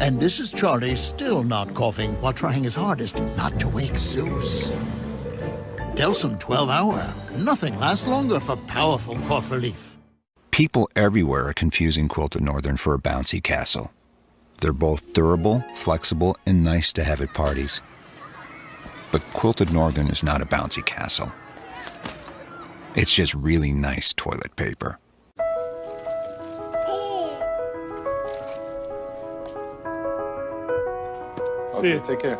And this is Charlie still not coughing while trying his hardest not to wake Zeus. Delsum 12-hour. Nothing lasts longer for powerful cough relief. People everywhere are confusing Quilted Northern for a bouncy castle. They're both durable, flexible, and nice to have at parties. But Quilted Northern is not a bouncy castle. It's just really nice toilet paper. Okay, take care.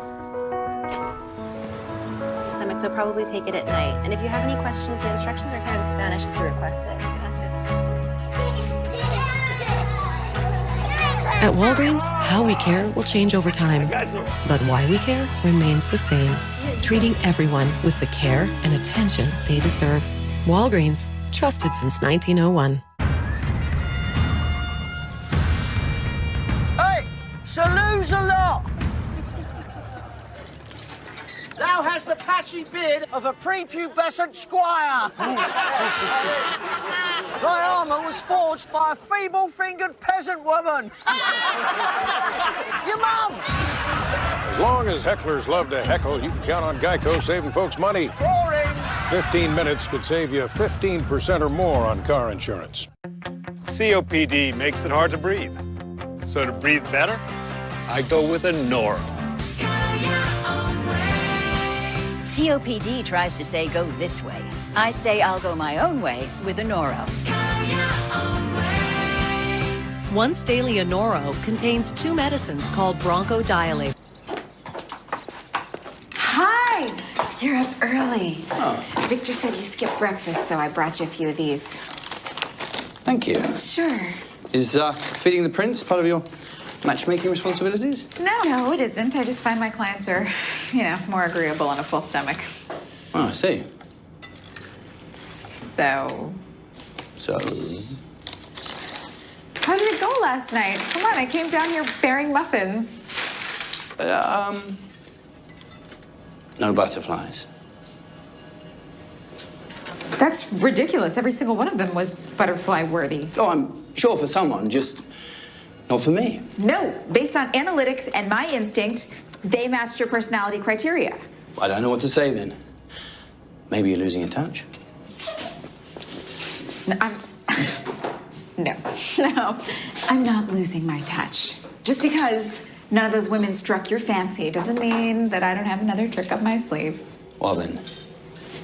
Stomach, so probably take it at night. And if you have any questions, the instructions are here in Spanish as you request it. At Walgreens, how we care will change over time. But why we care remains the same. Treating everyone with the care and attention they deserve. Walgreens, trusted since 1901. Hey, salutes a lot! Thou hast the patchy beard of a prepubescent squire. Thy armour was forged by a feeble-fingered peasant woman. Your mum! As long as hecklers love to heckle, you can count on Geico saving folks money. Boring! 15 minutes could save you 15% or more on car insurance. COPD makes it hard to breathe. So to breathe better, I go with a Noro. COPD tries to say go this way. I say I'll go my own way with a Noro. Once daily Anoro contains 2 medicines called bronchodilate. You're up early. Oh. Victor said you skipped breakfast, so I brought you a few of these. Thank you. Sure. Is feeding the prince part of your matchmaking responsibilities? No, it isn't. I just find my clients are, more agreeable on a full stomach. Oh, I see. So, So? how did it go last night? Come on, I came down here bearing muffins. No butterflies. That's ridiculous. Every single one of them was butterfly worthy. Oh, I'm sure for someone, just not for me. No, based on analytics and my instinct, they matched your personality criteria. I don't know what to say then. Maybe you're losing your touch. No, I'm not losing my touch. Just because none of those women struck your fancy doesn't mean that I don't have another trick up my sleeve. Well then,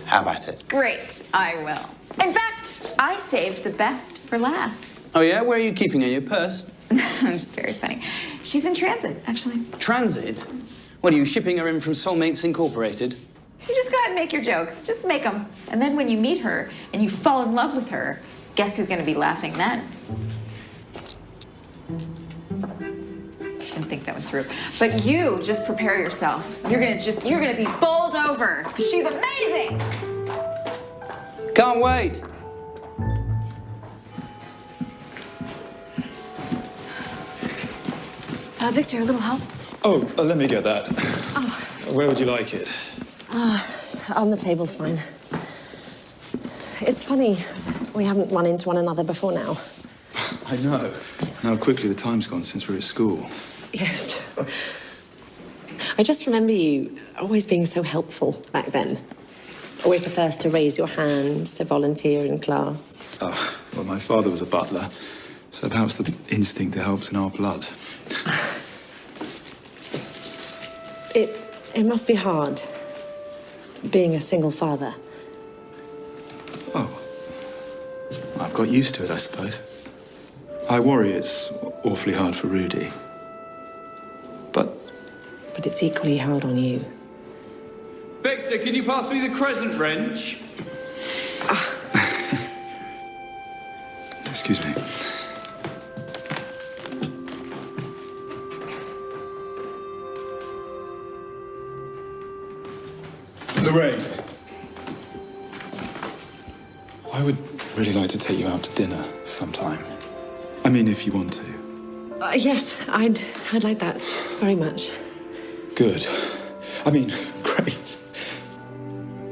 have at it. Great, I will. In fact, I saved the best for last. Oh yeah? Where are you keeping her? Your purse? It's very funny. She's in transit, actually. Transit? What, are you shipping her in from Soulmates Incorporated? You just go ahead and make your jokes. Just make them. And then when you meet her and you fall in love with her, guess who's going to be laughing then? Didn't think that one through. But you just prepare yourself. You're gonna be bowled over because she's amazing. Can't wait. Victor, a little help? Oh, let me get that. Where would you like it? On the table's fine. It's funny, we haven't run into one another before now. I know. How quickly the time's gone since we were at school. Yes. I just remember you always being so helpful back then. Always the first to raise your hand, to volunteer in class. Oh, well, my father was a butler, so perhaps the instinct to help's in our blood. It must be hard, being a single father. Oh, I've got used to it, I suppose. I worry it's awfully hard for Rudy. But it's equally hard on you. Victor, can you pass me the crescent wrench? Excuse me. Lorraine. I would really like to take you out to dinner sometime. I mean, if you want to. Yes, I'd like that very much. Good. I mean, great.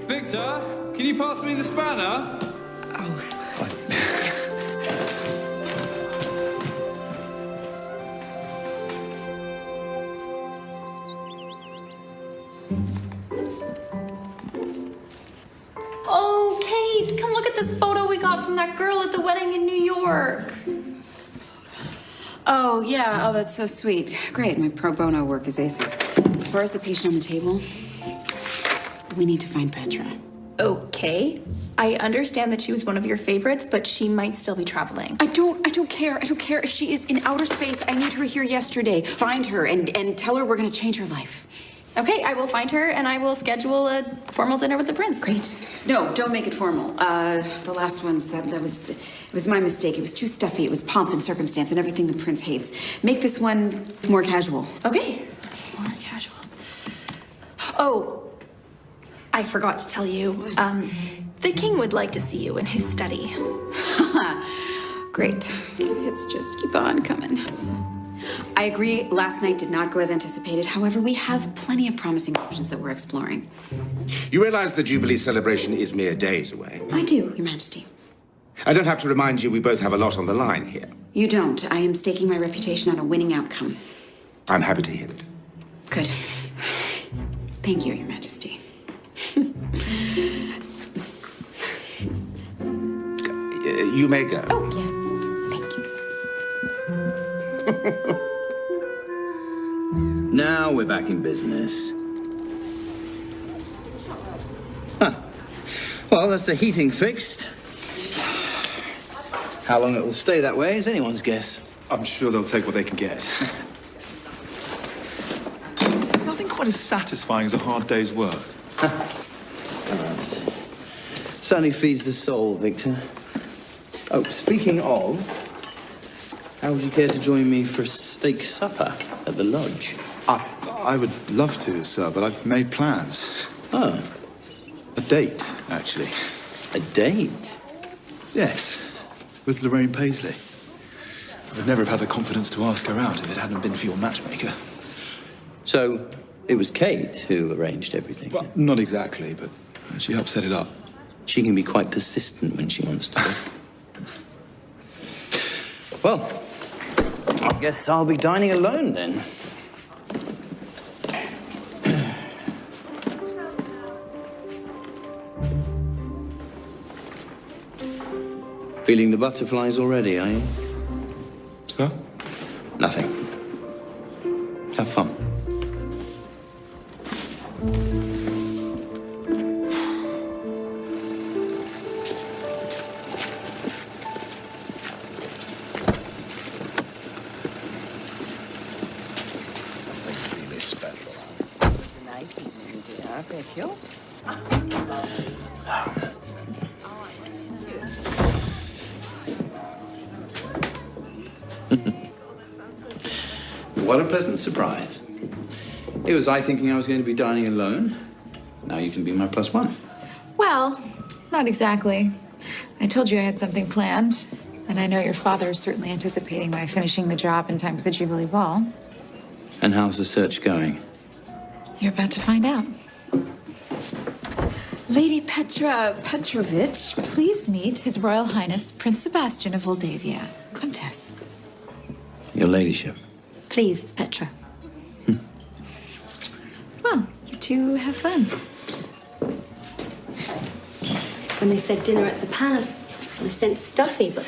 Victor, can you pass me the spanner? Oh, Kate, come look at this photo we got from that girl at the wedding in New York. Oh, yeah. Oh, that's so sweet. Great. My pro bono work is aces. As far as the patient on the table, we need to find Petra. Okay. I understand that she was one of your favorites, but she might still be traveling. I don't care. I don't care if she is in outer space. I need her here yesterday. Find her and tell her we're going to change her life. Okay, I will find her and I will schedule a formal dinner with the prince. Great. No, don't make it formal. The last ones, it was my mistake. It was too stuffy. It was pomp and circumstance and everything the prince hates. Make this one more casual. Okay, more casual. Oh, I forgot to tell you. The king would like to see you in his study. Great. Hits just keep on coming. I agree, last night did not go as anticipated. However, we have plenty of promising options that we're exploring. You realize the Jubilee celebration is mere days away? I do, Your Majesty. I don't have to remind you we both have a lot on the line here. You don't. I am staking my reputation on a winning outcome. I'm happy to hear it. Good. Thank you, Your Majesty. You may go. Oh, yes. Now we're back in business. Huh. Well, that's the heating fixed. How long it will stay that way is anyone's guess. I'm sure they'll take what they can get. There's nothing quite as satisfying as a hard day's work. Certainly feeds the soul, Victor. Oh, speaking of, how would you care to join me for a steak supper at the lodge? I would love to, sir, but I've made plans. Oh. A date, actually. A date? Yes, with Lorraine Paisley. I would never have had the confidence to ask her out if it hadn't been for your matchmaker. So, it was Kate who arranged everything? Well, not exactly, but she helped set it up. She can be quite persistent when she wants to. Well, I guess I'll be dining alone then. Feeling the butterflies already, are you? Sir? Nothing. Have fun. Really special. Nice evening, dear. Thank you. What a pleasant surprise. It was I thinking I was going to be dining alone. Now you can be my plus one. Well, not exactly. I told you I had something planned, and I know your father is certainly anticipating my finishing the job in time for the Jubilee Ball. And how's the search going? You're about to find out. Lady Petra Petrovich, please meet His Royal Highness Prince Sebastian of Moldavia, Countess. Your ladyship. Please, it's Petra. Well, you two have fun. When they said dinner at the palace, I sent stuffy, but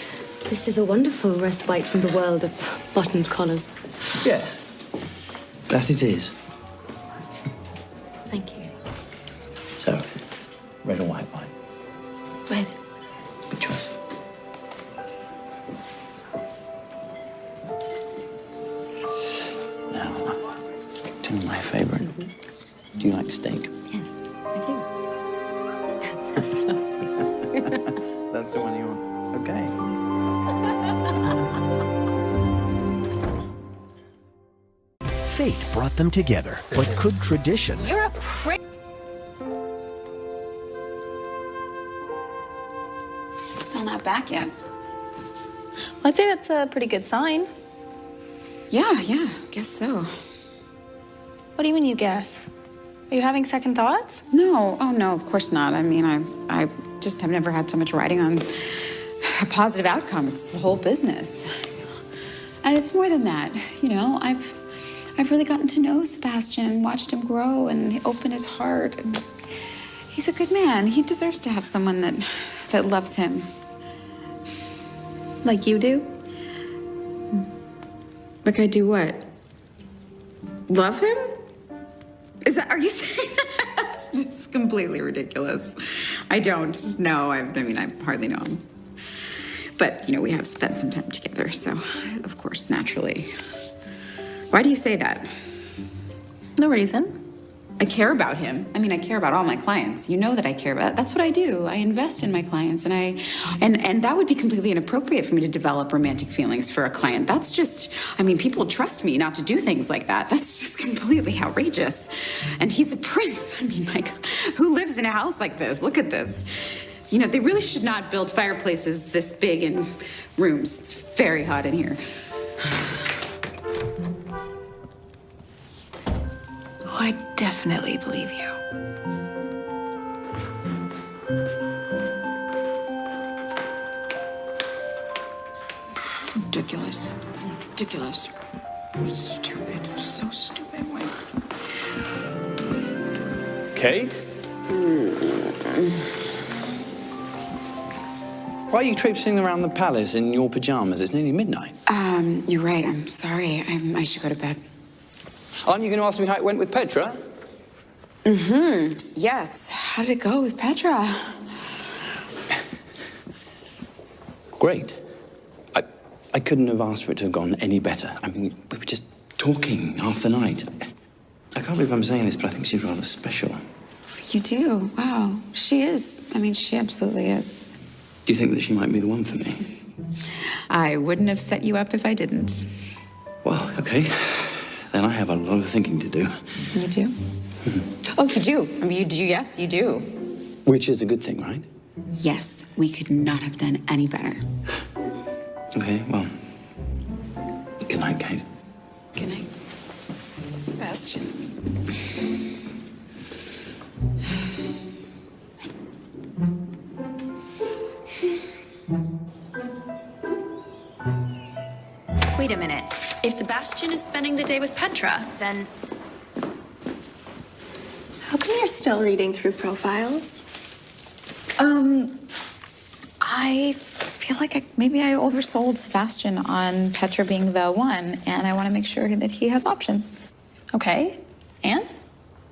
this is a wonderful respite from the world of buttoned collars. Yes, that it is. Thank you. So, red or white wine? Red. Good choice. Now, do my favorite. Do you like steak? Yes, I do. That's the one you want. Okay. Fate brought them together, but could tradition? You're a prick. Still not back yet. I'd say that's a pretty good sign. Yeah, guess so. What do you mean you guess? Are you having second thoughts? No, oh no, of course not. I mean, I just have never had so much riding on a positive outcome. It's the whole business. And it's more than that. You know, I've really gotten to know Sebastian, watched him grow and open his heart. And he's a good man. He deserves to have someone that loves him. Like you do? Like I do what? Love him? Are you saying that? That's just completely ridiculous. I don't know. I mean, I hardly know him. But, you know, we have spent some time together, so, of course, naturally. Why do you say that? No reason. I care about him. I mean, I care about all my clients. You know that I care about. That's what I do. I invest in my clients, and that would be completely inappropriate for me to develop romantic feelings for a client. That's just, I mean, people trust me not to do things like that. That's just completely outrageous. And he's a prince. I mean, like, who lives in a house like this? Look at this. You know, they really should not build fireplaces this big in rooms. It's very hot in here. Oh, I definitely believe you. Ridiculous. Ridiculous. Stupid. So stupid. Why? Kate? Why are you traipsing around the palace in your pajamas? It's nearly midnight. You're right. I'm sorry. I should go to bed. Aren't you going to ask me how it went with Petra? Yes. How did it go with Petra? Great. I couldn't have asked for it to have gone any better. I mean, we were just talking half the night. I can't believe I'm saying this, but I think she's rather special. You do? Wow. She is. I mean, she absolutely is. Do you think that she might be the one for me? I wouldn't have set you up if I didn't. Well, okay. Then I have a lot of thinking to do. You do? Oh, you do? I mean, you do, yes, you do. Which is a good thing, right? Yes, we could not have done any better. Okay, well, good night, Kate. Good night, Sebastian. Wait a minute. If Sebastian is spending the day with Petra, then... How come you're still reading through profiles? I feel like maybe I oversold Sebastian on Petra being the one, and I want to make sure that he has options. Okay. And?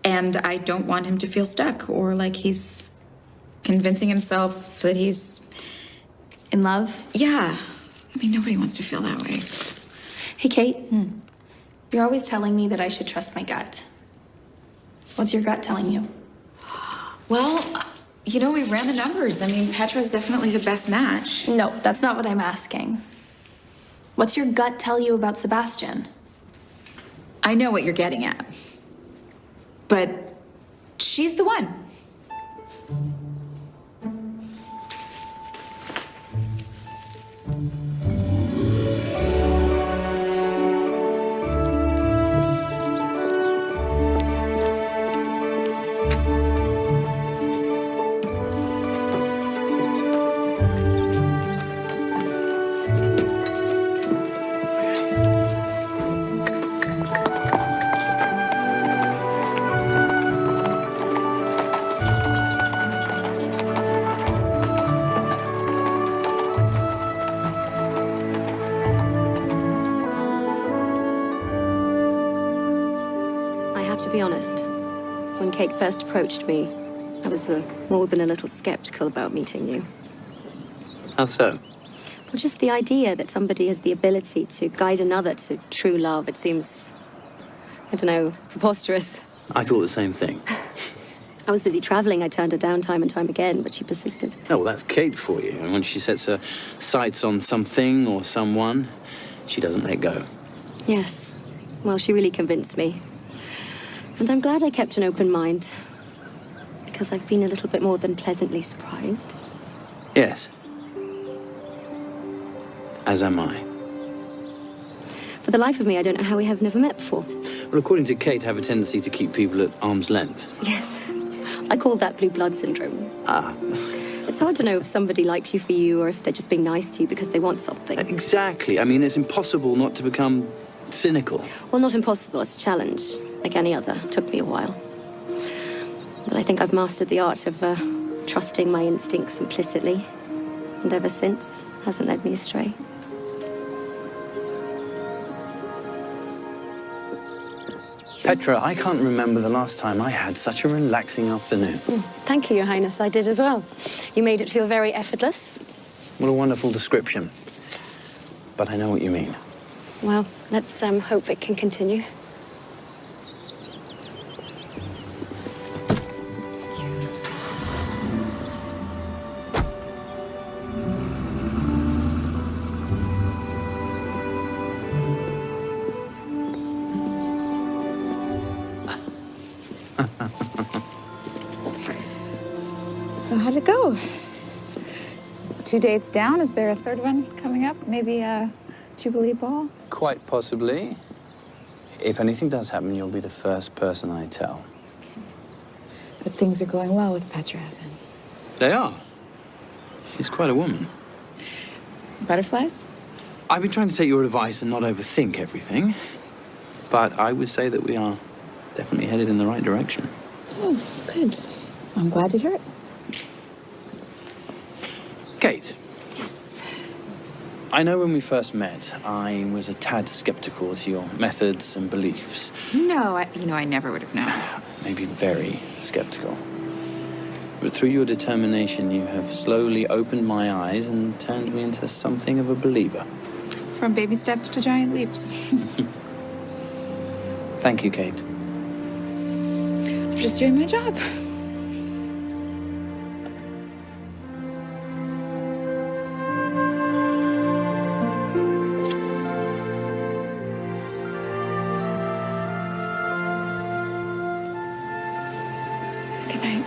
And I don't want him to feel stuck or like he's convincing himself that he's... In love? Yeah. I mean, nobody wants to feel that way. Hey, Kate. You're always telling me that I should trust my gut. What's your gut telling you? Well, you know, we ran the numbers. I mean, Petra's definitely the best match. No, that's not what I'm asking. What's your gut tell you about Sebastian? I know what you're getting at. But she's the one. To be honest, when Kate first approached me, I was more than a little skeptical about meeting you. How so? Well, just the idea that somebody has the ability to guide another to true love, it seems, I don't know, preposterous. I thought the same thing. I was busy traveling. I turned her down time and time again, but she persisted. Oh, well, that's Kate for you. And when she sets her sights on something or someone, she doesn't let go. Yes. Well, she really convinced me. And I'm glad I kept an open mind, because I've been a little bit more than pleasantly surprised. Yes. As am I. For the life of me, I don't know how we have never met before. Well, according to Kate, I have a tendency to keep people at arm's length. Yes. I call that blue blood syndrome. Ah. It's hard to know if somebody likes you for you or if they're just being nice to you because they want something. Exactly. I mean, it's impossible not to become cynical. Well, not impossible. It's a challenge, like any other. It took me a while. But I think I've mastered the art of trusting my instincts implicitly. And ever since, hasn't led me astray. Petra, I can't remember the last time I had such a relaxing afternoon. Thank you, Your Highness. I did as well. You made it feel very effortless. What a wonderful description. But I know what you mean. Well, let's hope it can continue. So how'd it go? 2 dates down. Is there a third one coming up? Maybe a Jubilee Ball? Quite possibly. If anything does happen, you'll be the first person I tell. But things are going well with Petra, then. They are. She's quite a woman. Butterflies? I've been trying to take your advice and not overthink everything. But I would say that we are definitely headed in the right direction. Oh, good. I'm glad to hear it. Kate. Yes. I know when we first met, I was a tad skeptical as to your methods and beliefs. No, I never would have known. Maybe very skeptical. But through your determination, you have slowly opened my eyes and turned me into something of a believer. From baby steps to giant leaps. Thank you, Kate. I'm just doing my job. Good night.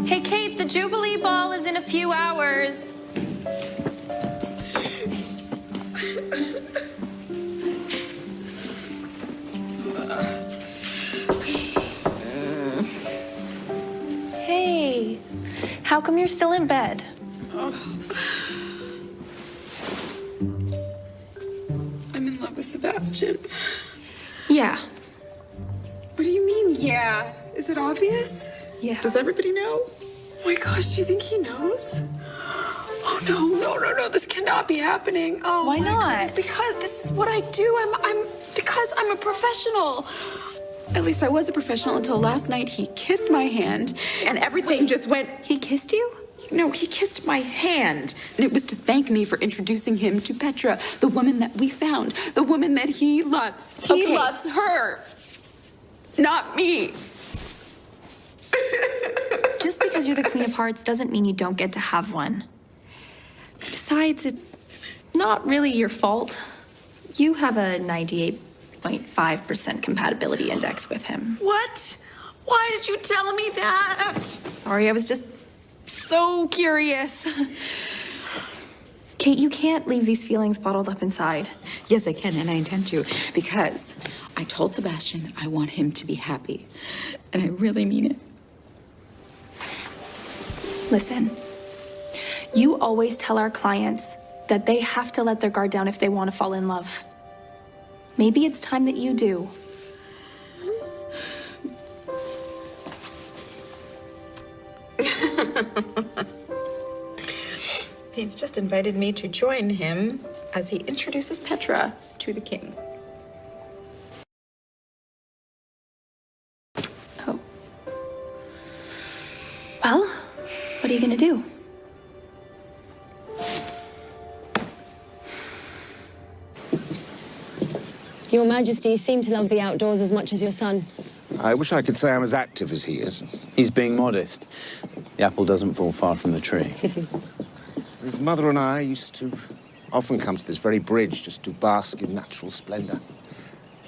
Hey, Kate, the Jubilee Ball is in a few hours. Hey, how come you're still in bed? I'm in love with Sebastian. Yeah. What do you mean, yeah? Is it obvious? Yeah. Does everybody know? Oh my gosh, do you think he knows? Oh no, this cannot be happening. Oh, Why not? goodness, because this is what I do. Because I'm a professional. At least I was a professional until last night. He kissed my hand and everything just went. He kissed you? No, he kissed my hand. And it was to thank me for introducing him to Petra, the woman that we found, the woman that he loves. He loves her, not me. Just because you're the Queen of Hearts doesn't mean you don't get to have one. Besides, it's not really your fault. You have a 98.5% compatibility index with him. What? Why did you tell me that? Sorry, I was just so curious. Kate, you can't leave these feelings bottled up inside. Yes, I can, and I intend to, because I told Sebastian that I want him to be happy, and I really mean it. Listen, you always tell our clients that they have to let their guard down if they want to fall in love. Maybe it's time that you do. He's just invited me to join him as he introduces Petra to the king. Oh. Well, what are you gonna do? Your Majesty seem to love the outdoors as much as your son. I wish I could say I'm as active as he is. He's being modest. The apple doesn't fall far from the tree. His mother and I used to often come to this very bridge just to bask in natural splendor.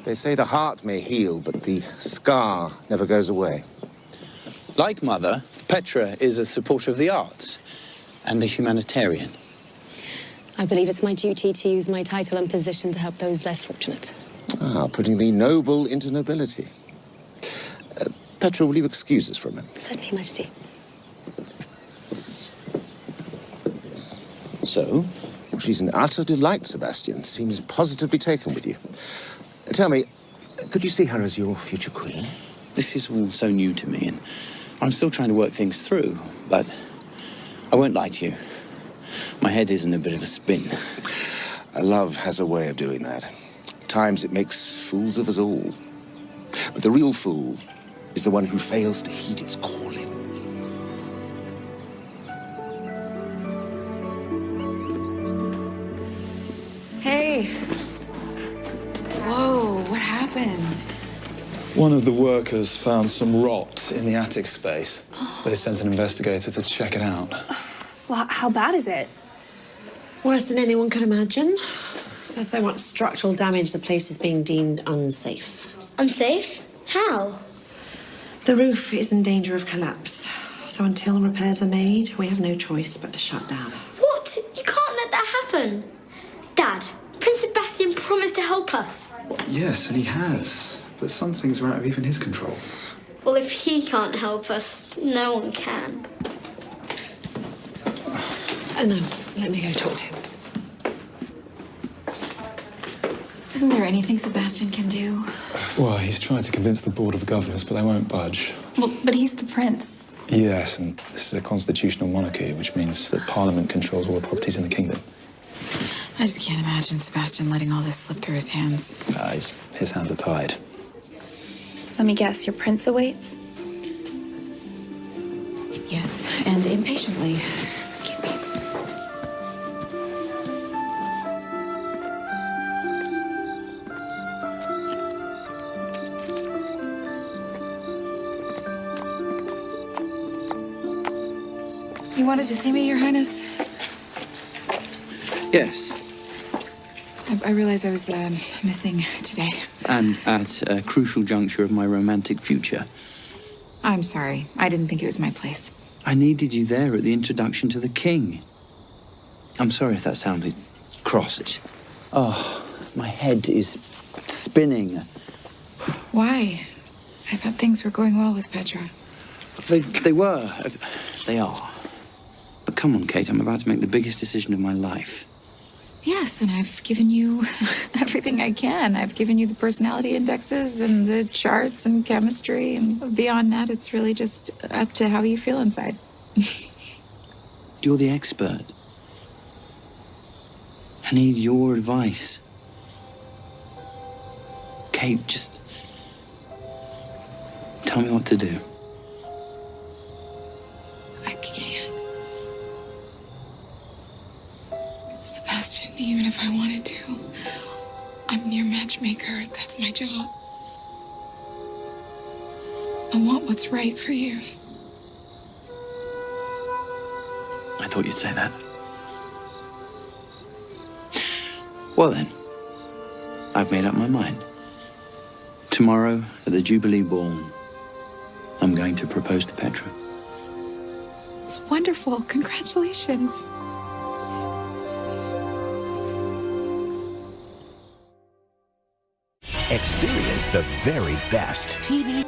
They say the heart may heal, but the scar never goes away. Like Mother, Petra is a supporter of the arts and a humanitarian. I believe it's my duty to use my title and position to help those less fortunate. Ah, putting the noble into nobility. Petra, will you excuse us for a moment? Certainly, Majesty. So, she's an utter delight, Sebastian. Seems positively taken with you. Tell me, could you see her as your future queen? This is all so new to me, and I'm still trying to work things through, but I won't lie to you. My head is in a bit of a spin. Love has a way of doing that. At times it makes fools of us all. But the real fool is the one who fails to heed its calling. Hey. Whoa, what happened? One of the workers found some rot in the attic space. They sent an investigator to check it out. Well, how bad is it? Worse than anyone could imagine. There's so much structural damage, the place is being deemed unsafe. Unsafe? How? The roof is in danger of collapse. So until repairs are made, we have no choice but to shut down. What? You can't let that happen. Dad, Prince Sebastian promised to help us. Yes, and he has. But some things are out of even his control. Well, if he can't help us, no one can. No, let me go talk to him. Isn't there anything Sebastian can do? Well, he's tried to convince the Board of Governors, but they won't budge. Well, but he's the prince. Yes, and this is a constitutional monarchy, which means that Parliament controls all the properties in the kingdom. I just can't imagine Sebastian letting all this slip through his hands. His hands are tied. Let me guess, your prince awaits? Yes, and impatiently. Excuse me. You wanted to see me, Your Highness? Yes, I realized I was missing today. and at a crucial juncture of my romantic future. I'm sorry. I didn't think it was my place. I needed you there at the introduction to the king. I'm sorry if that sounded cross. Oh, my head is spinning. Why? I thought things were going well with Petra. They were. They are. But come on, Kate, I'm about to make the biggest decision of my life. Yes, and I've given you everything I can. I've given you the personality indexes and the charts and chemistry, and beyond that, it's really just up to how you feel inside. You're the expert. I need your advice. Kate, just tell me what to do. I can't. Sebastian, even if I wanted to, I'm your matchmaker. That's my job. I want what's right for you. I thought you'd say that. Well then, I've made up my mind. Tomorrow, at the Jubilee Ball, I'm going to propose to Petra. It's wonderful. Congratulations. Experience the very best. TV.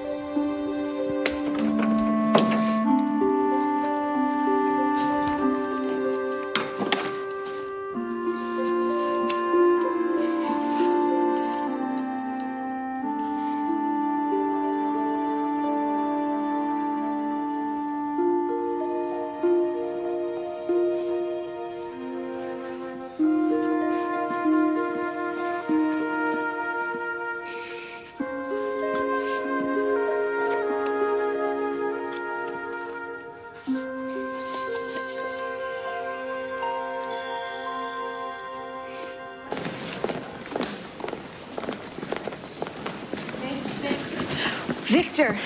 Victor!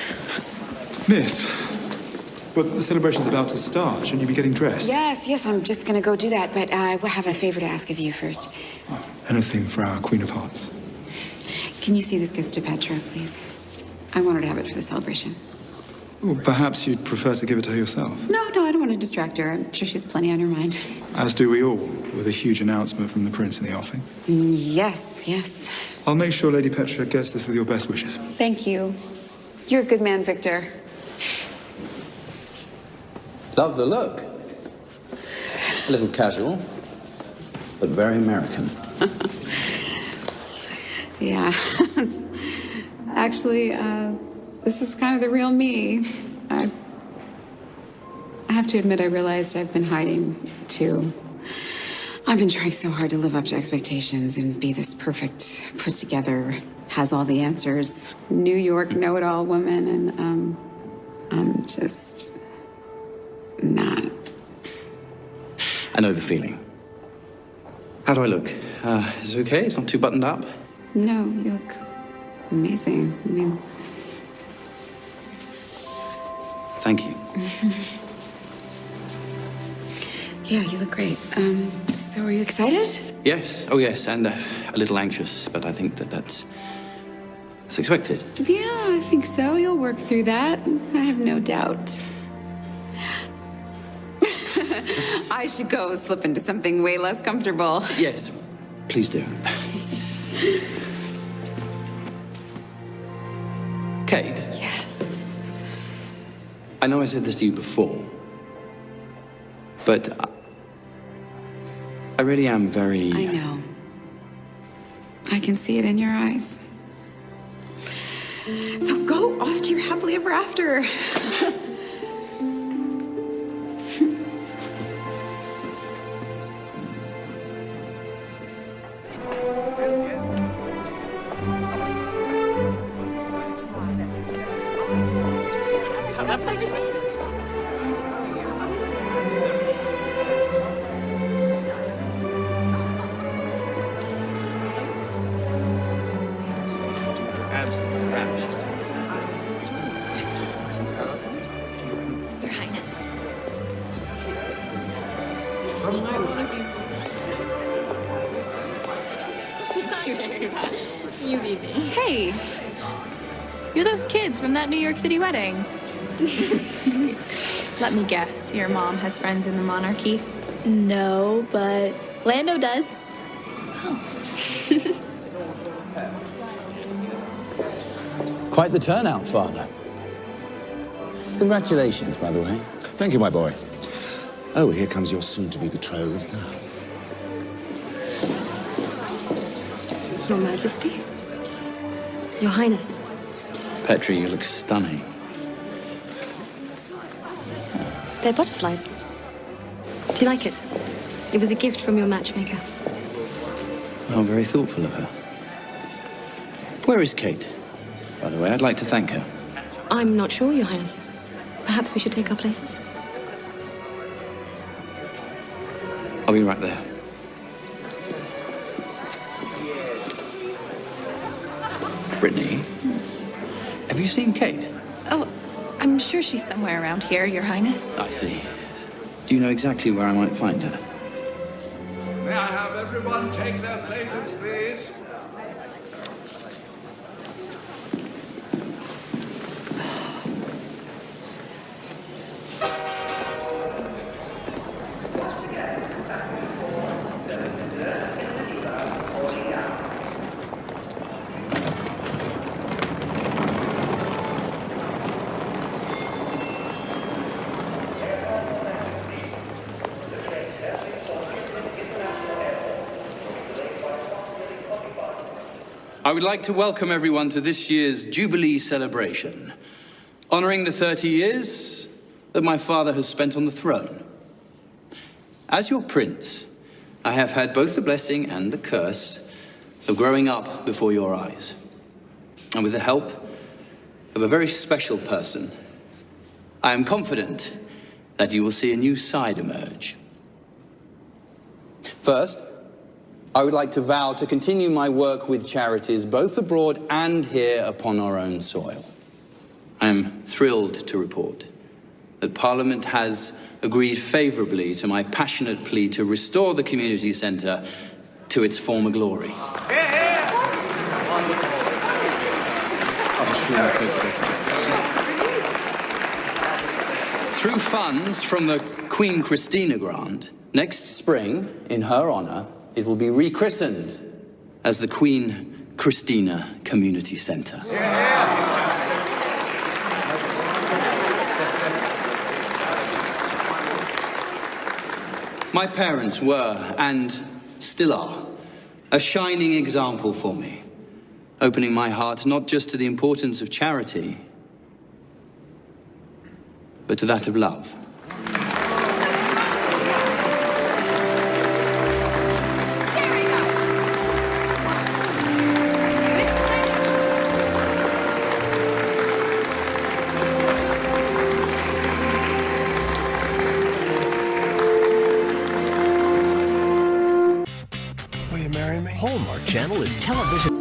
Miss, well, the celebration's about to start. Shouldn't you be getting dressed? Yes, I'm just gonna go do that, but I have a favor to ask of you first. Anything for our Queen of Hearts. Can you see this gifts to Petra, please? I want her to have it for the celebration. Well, perhaps you'd prefer to give it to her yourself. No, I don't want to distract her. I'm sure she's plenty on her mind. As do we all, with a huge announcement from the Prince in the offing. Yes. I'll make sure Lady Petra gets this with your best wishes. Thank you. You're a good man, Victor. Love the look. A little casual, but very American. Yeah. Actually, this is kind of the real me. I have to admit, I realized I've been hiding, too. I've been trying so hard to live up to expectations and be this perfect, put together, has all the answers, New York know-it-all woman, and I'm just not. I know the feeling. How do I look? Is it okay? It's not too buttoned up? No, you look amazing. I mean... Thank you. Yeah, you look great. So are you excited? Yes. Oh, yes. And a little anxious, but I think that's expected. Yeah, I think so. You'll work through that. I have no doubt. I should go slip into something way less comfortable. Yes. Please do. Kate. Yes. I know I said this to you before, but I really am very... I know. I can see it in your eyes. So go off to your happily ever after. Hey, you're those kids from that New York City wedding. Let me guess, your mom has friends in the monarchy? No, but Lando does. Quite the turnout, Father. Congratulations, by the way. Thank you, my boy. Oh, here comes your soon-to-be betrothed now. Your Majesty? Your Highness? Petri, you look stunning. They're butterflies. Do you like it? It was a gift from your matchmaker. Oh, very thoughtful of her. Where is Kate? By the way, I'd like to thank her. I'm not sure, Your Highness. Perhaps we should take our places. I'll be right there. Brittany, have you seen Kate? Oh, I'm sure she's somewhere around here, Your Highness. I see. Do you know exactly where I might find her? May I have everyone take their places, please? I would like to welcome everyone to this year's Jubilee celebration, honoring the 30 years that my father has spent on the throne. As your prince, I have had both the blessing and the curse of growing up before your eyes. And with the help of a very special person, I am confident that you will see a new side emerge. First, I would like to vow to continue my work with charities, both abroad and here upon our own soil. I am thrilled to report that Parliament has agreed favourably to my passionate plea to restore the community centre to its former glory. Through funds from the Queen Christina grant, next spring, in her honour, it will be rechristened as the Queen Christina Community Centre. My parents were, and still are, a shining example for me, opening my heart not just to the importance of charity, but to that of love. Hallmark Channel is television.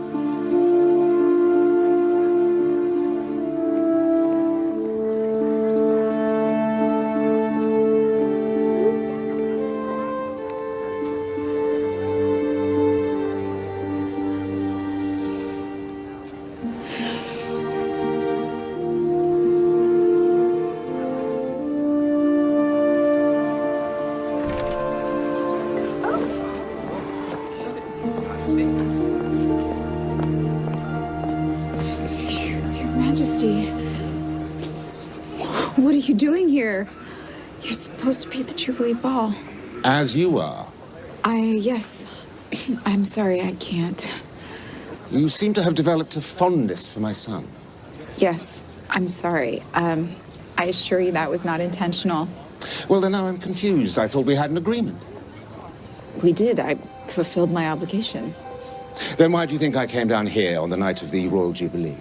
What are you doing here? You're supposed to be at the Jubilee Ball. As you are. Yes. I'm sorry, I can't. You seem to have developed a fondness for my son. Yes, I'm sorry. I assure you that was not intentional. Well, then now I'm confused. I thought we had an agreement. We did. I fulfilled my obligation. Then why do you think I came down here on the night of the Royal Jubilee?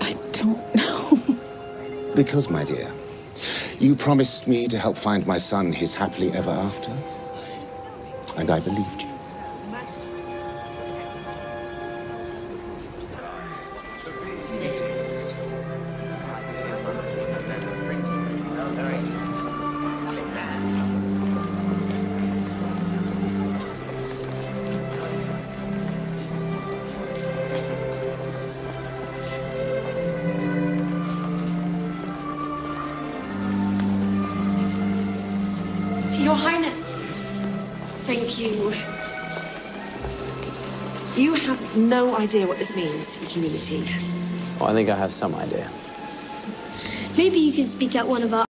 I don't know. Because, my dear, you promised me to help find my son his happily ever after. And I believed you. Your Highness. Thank you. You have no idea what this means to the community. Well, I think I have some idea. Maybe you can speak at one of our...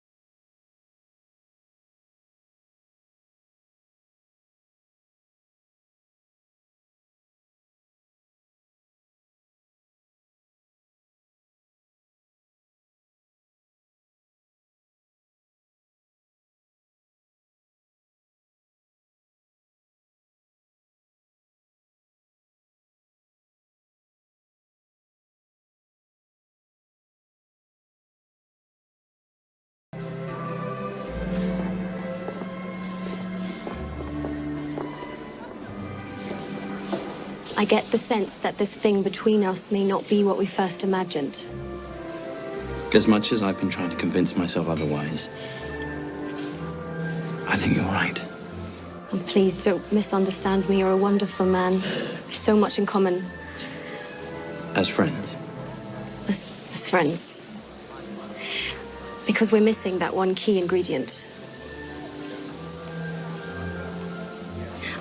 I get the sense that this thing between us may not be what we first imagined. As much as I've been trying to convince myself otherwise, I think you're right. And please don't misunderstand me. You're a wonderful man. We've so much in common. As friends. As friends. Because we're missing that one key ingredient.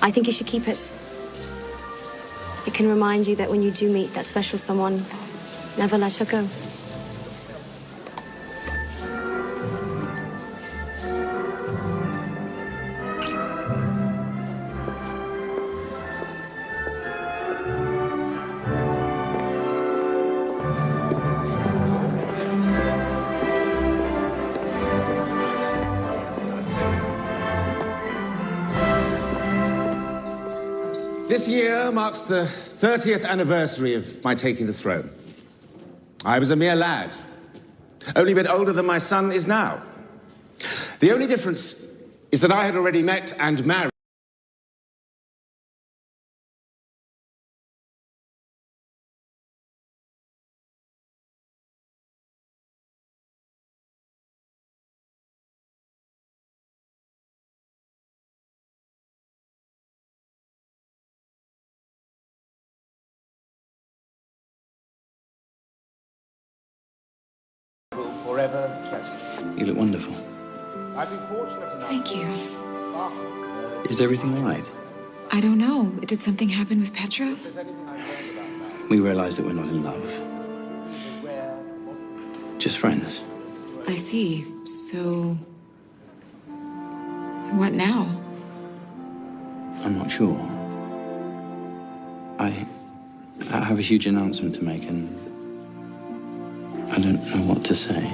I think you should keep it. It can remind you that when you do meet that special someone, never let her go. This year marks the 30th anniversary of my taking the throne. I was a mere lad, only a bit older than my son is now. The only difference is that I had already met and married. Forever cherished. You look wonderful. I've been fortunate enough. Thank you. Is everything all right? I don't know. Did something happen with Petra? We realize that we're not in love. Just friends. I see. So... what now? I'm not sure. I have a huge announcement to make, and I don't know what to say.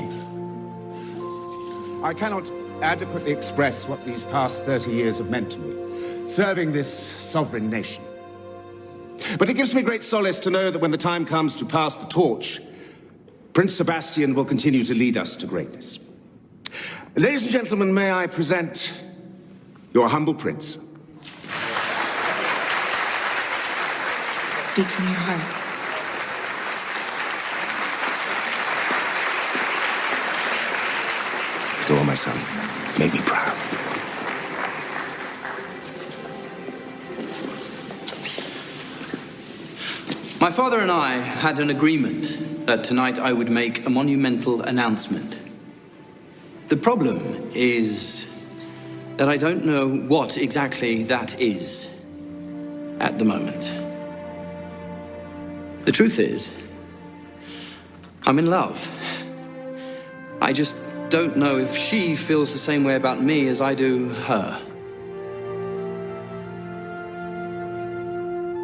I cannot adequately express what these past 30 years have meant to me, serving this sovereign nation. But it gives me great solace to know that when the time comes to pass the torch, Prince Sebastian will continue to lead us to greatness. Ladies and gentlemen, may I present your humble prince. Speak from your heart. Go on, my son. Make me proud. My father and I had an agreement that tonight I would make a monumental announcement. The problem is that I don't know what exactly that is at the moment. The truth is, I'm in love. I just don't know if she feels the same way about me as I do her.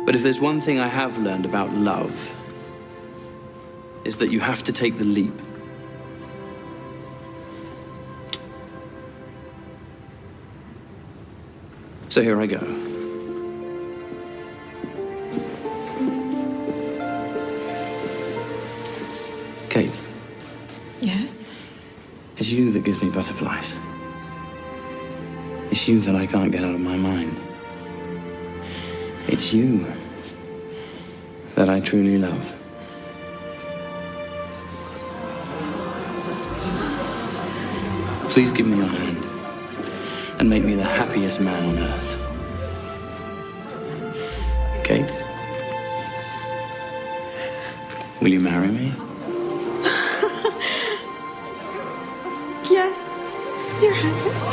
But if there's one thing I have learned about love, is that you have to take the leap. So here I go. Kate. Yes? It's you that gives me butterflies. It's you that I can't get out of my mind. It's you that I truly love. Please give me your hand and make me the happiest man on earth. Kate? Will you marry me? Yes, Your Highness.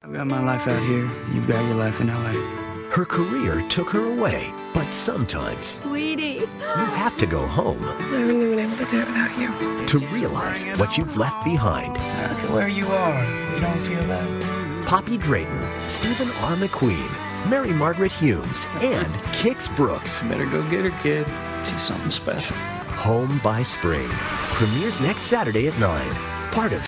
I've got my life out here. You've got your life in L.A. Her career took her away, but sometimes Sweetie. you have to go home I wouldn't have been able to do it without you. to realize what you've left behind. Look at where you are. You don't feel that? Poppy Drayton, Stephen R. McQueen, Mary Margaret Humes, and Kix Brooks. Better go get her, kid. She's something special. Home by Spring. Premieres next Saturday at 9. Part of